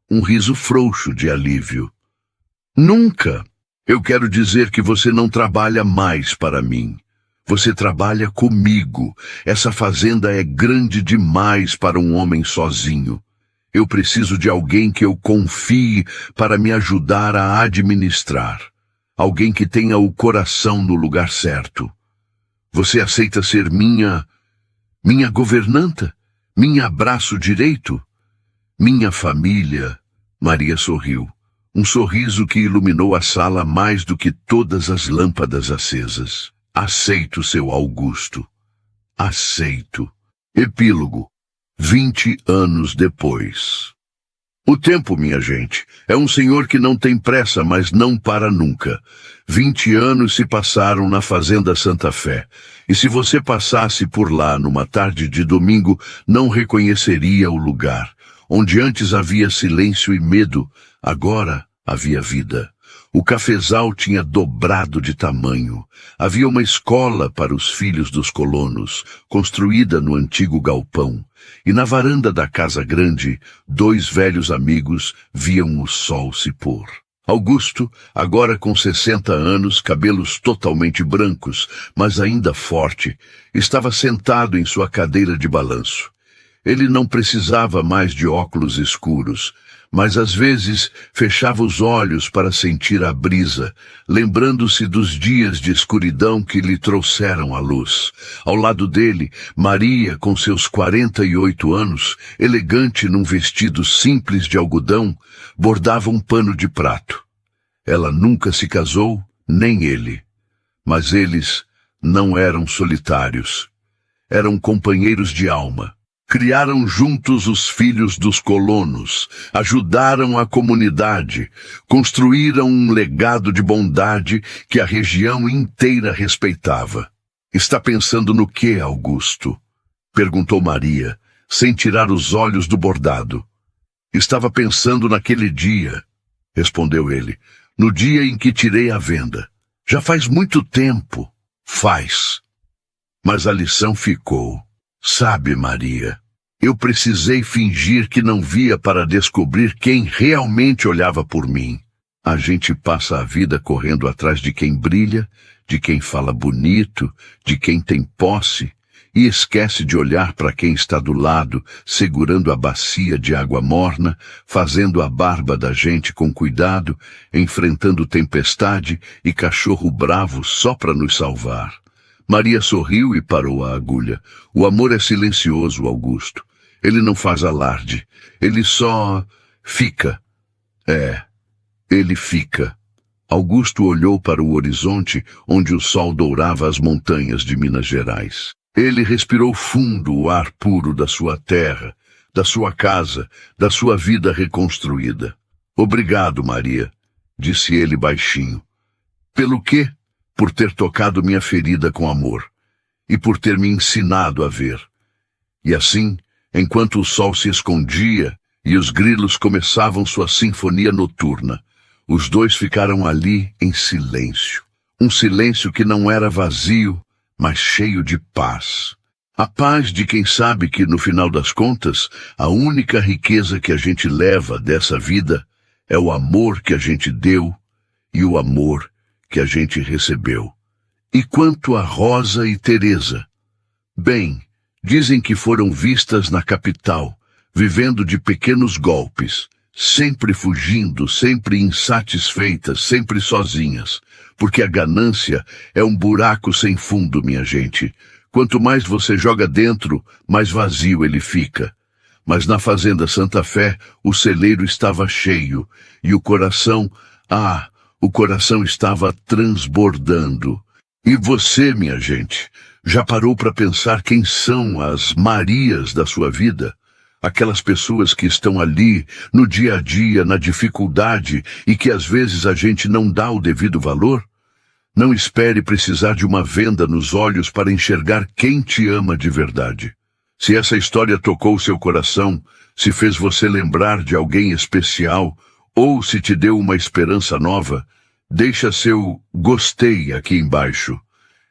um riso frouxo de alívio. Nunca! Eu quero dizer que você não trabalha mais para mim. Você trabalha comigo. Essa fazenda é grande demais para um homem sozinho. Eu preciso de alguém que eu confie para me ajudar a administrar. Alguém que tenha o coração no lugar certo. Você aceita ser minha governanta? Minha braço direito? Minha família? Maria sorriu. Um sorriso que iluminou a sala mais do que todas as lâmpadas acesas. Aceito, seu Augusto. Aceito. Epílogo. 20 anos depois. O tempo, minha gente, é um senhor que não tem pressa, mas não para nunca. 20 anos se passaram na Fazenda Santa Fé. E se você passasse por lá numa tarde de domingo, não reconheceria o lugar. Onde antes havia silêncio e medo, agora havia vida. O cafezal tinha dobrado de tamanho. Havia uma escola para os filhos dos colonos, construída no antigo galpão. E na varanda da casa grande, 2 velhos amigos viam o sol se pôr. Augusto, agora com 60 anos, cabelos totalmente brancos, mas ainda forte, estava sentado em sua cadeira de balanço. Ele não precisava mais de óculos escuros, mas às vezes fechava os olhos para sentir a brisa, lembrando-se dos dias de escuridão que lhe trouxeram a luz. Ao lado dele, Maria, com seus 48 anos, elegante num vestido simples de algodão, bordava um pano de prato. Ela nunca se casou, nem ele. Mas eles não eram solitários. Eram companheiros de alma. Criaram juntos os filhos dos colonos, ajudaram a comunidade, construíram um legado de bondade que a região inteira respeitava. Está pensando no quê, Augusto? Perguntou Maria, sem tirar os olhos do bordado. Estava pensando naquele dia, respondeu ele, no dia em que tirei a venda. Já faz muito tempo. Faz. Mas a lição ficou. Sabe, Maria, eu precisei fingir que não via para descobrir quem realmente olhava por mim. A gente passa a vida correndo atrás de quem brilha, de quem fala bonito, de quem tem posse, e esquece de olhar para quem está do lado, segurando a bacia de água morna, fazendo a barba da gente com cuidado, enfrentando tempestade e cachorro bravo só para nos salvar. Maria sorriu e parou a agulha. O amor é silencioso, Augusto. Ele não faz alarde. Ele só fica. Ele fica. Augusto olhou para o horizonte, onde o sol dourava as montanhas de Minas Gerais. Ele respirou fundo o ar puro da sua terra, da sua casa, da sua vida reconstruída. Obrigado, Maria, disse ele baixinho. Pelo quê? Por ter tocado minha ferida com amor, e por ter me ensinado a ver. E assim, enquanto o sol se escondia e os grilos começavam sua sinfonia noturna, os dois ficaram ali em silêncio. Um silêncio que não era vazio, mas cheio de paz. A paz de quem sabe que, no final das contas, a única riqueza que a gente leva dessa vida é o amor que a gente deu e o amor que a gente recebeu. E quanto a Rosa e Teresa? Bem, dizem que foram vistas na capital, vivendo de pequenos golpes, sempre fugindo, sempre insatisfeitas, sempre sozinhas, porque a ganância é um buraco sem fundo, minha gente. Quanto mais você joga dentro, mais vazio ele fica. Mas na fazenda Santa Fé, o celeiro estava cheio, e o coração estava transbordando. E você, minha gente, já parou para pensar quem são as Marias da sua vida? Aquelas pessoas que estão ali, no dia a dia, na dificuldade, e que às vezes a gente não dá o devido valor? Não espere precisar de uma venda nos olhos para enxergar quem te ama de verdade. Se essa história tocou seu coração, se fez você lembrar de alguém especial, ou se te deu uma esperança nova, deixa seu gostei aqui embaixo.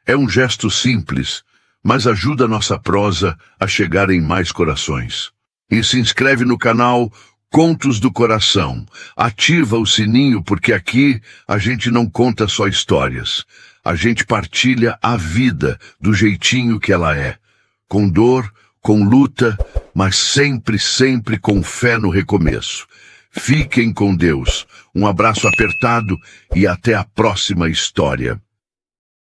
É um gesto simples, mas ajuda a nossa prosa a chegar em mais corações. E se inscreve no canal Contos do Coração. Ativa o sininho, porque aqui a gente não conta só histórias. A gente partilha a vida do jeitinho que ela é. Com dor, com luta, mas sempre, sempre com fé no recomeço. Fiquem com Deus. Um abraço apertado e até a próxima história.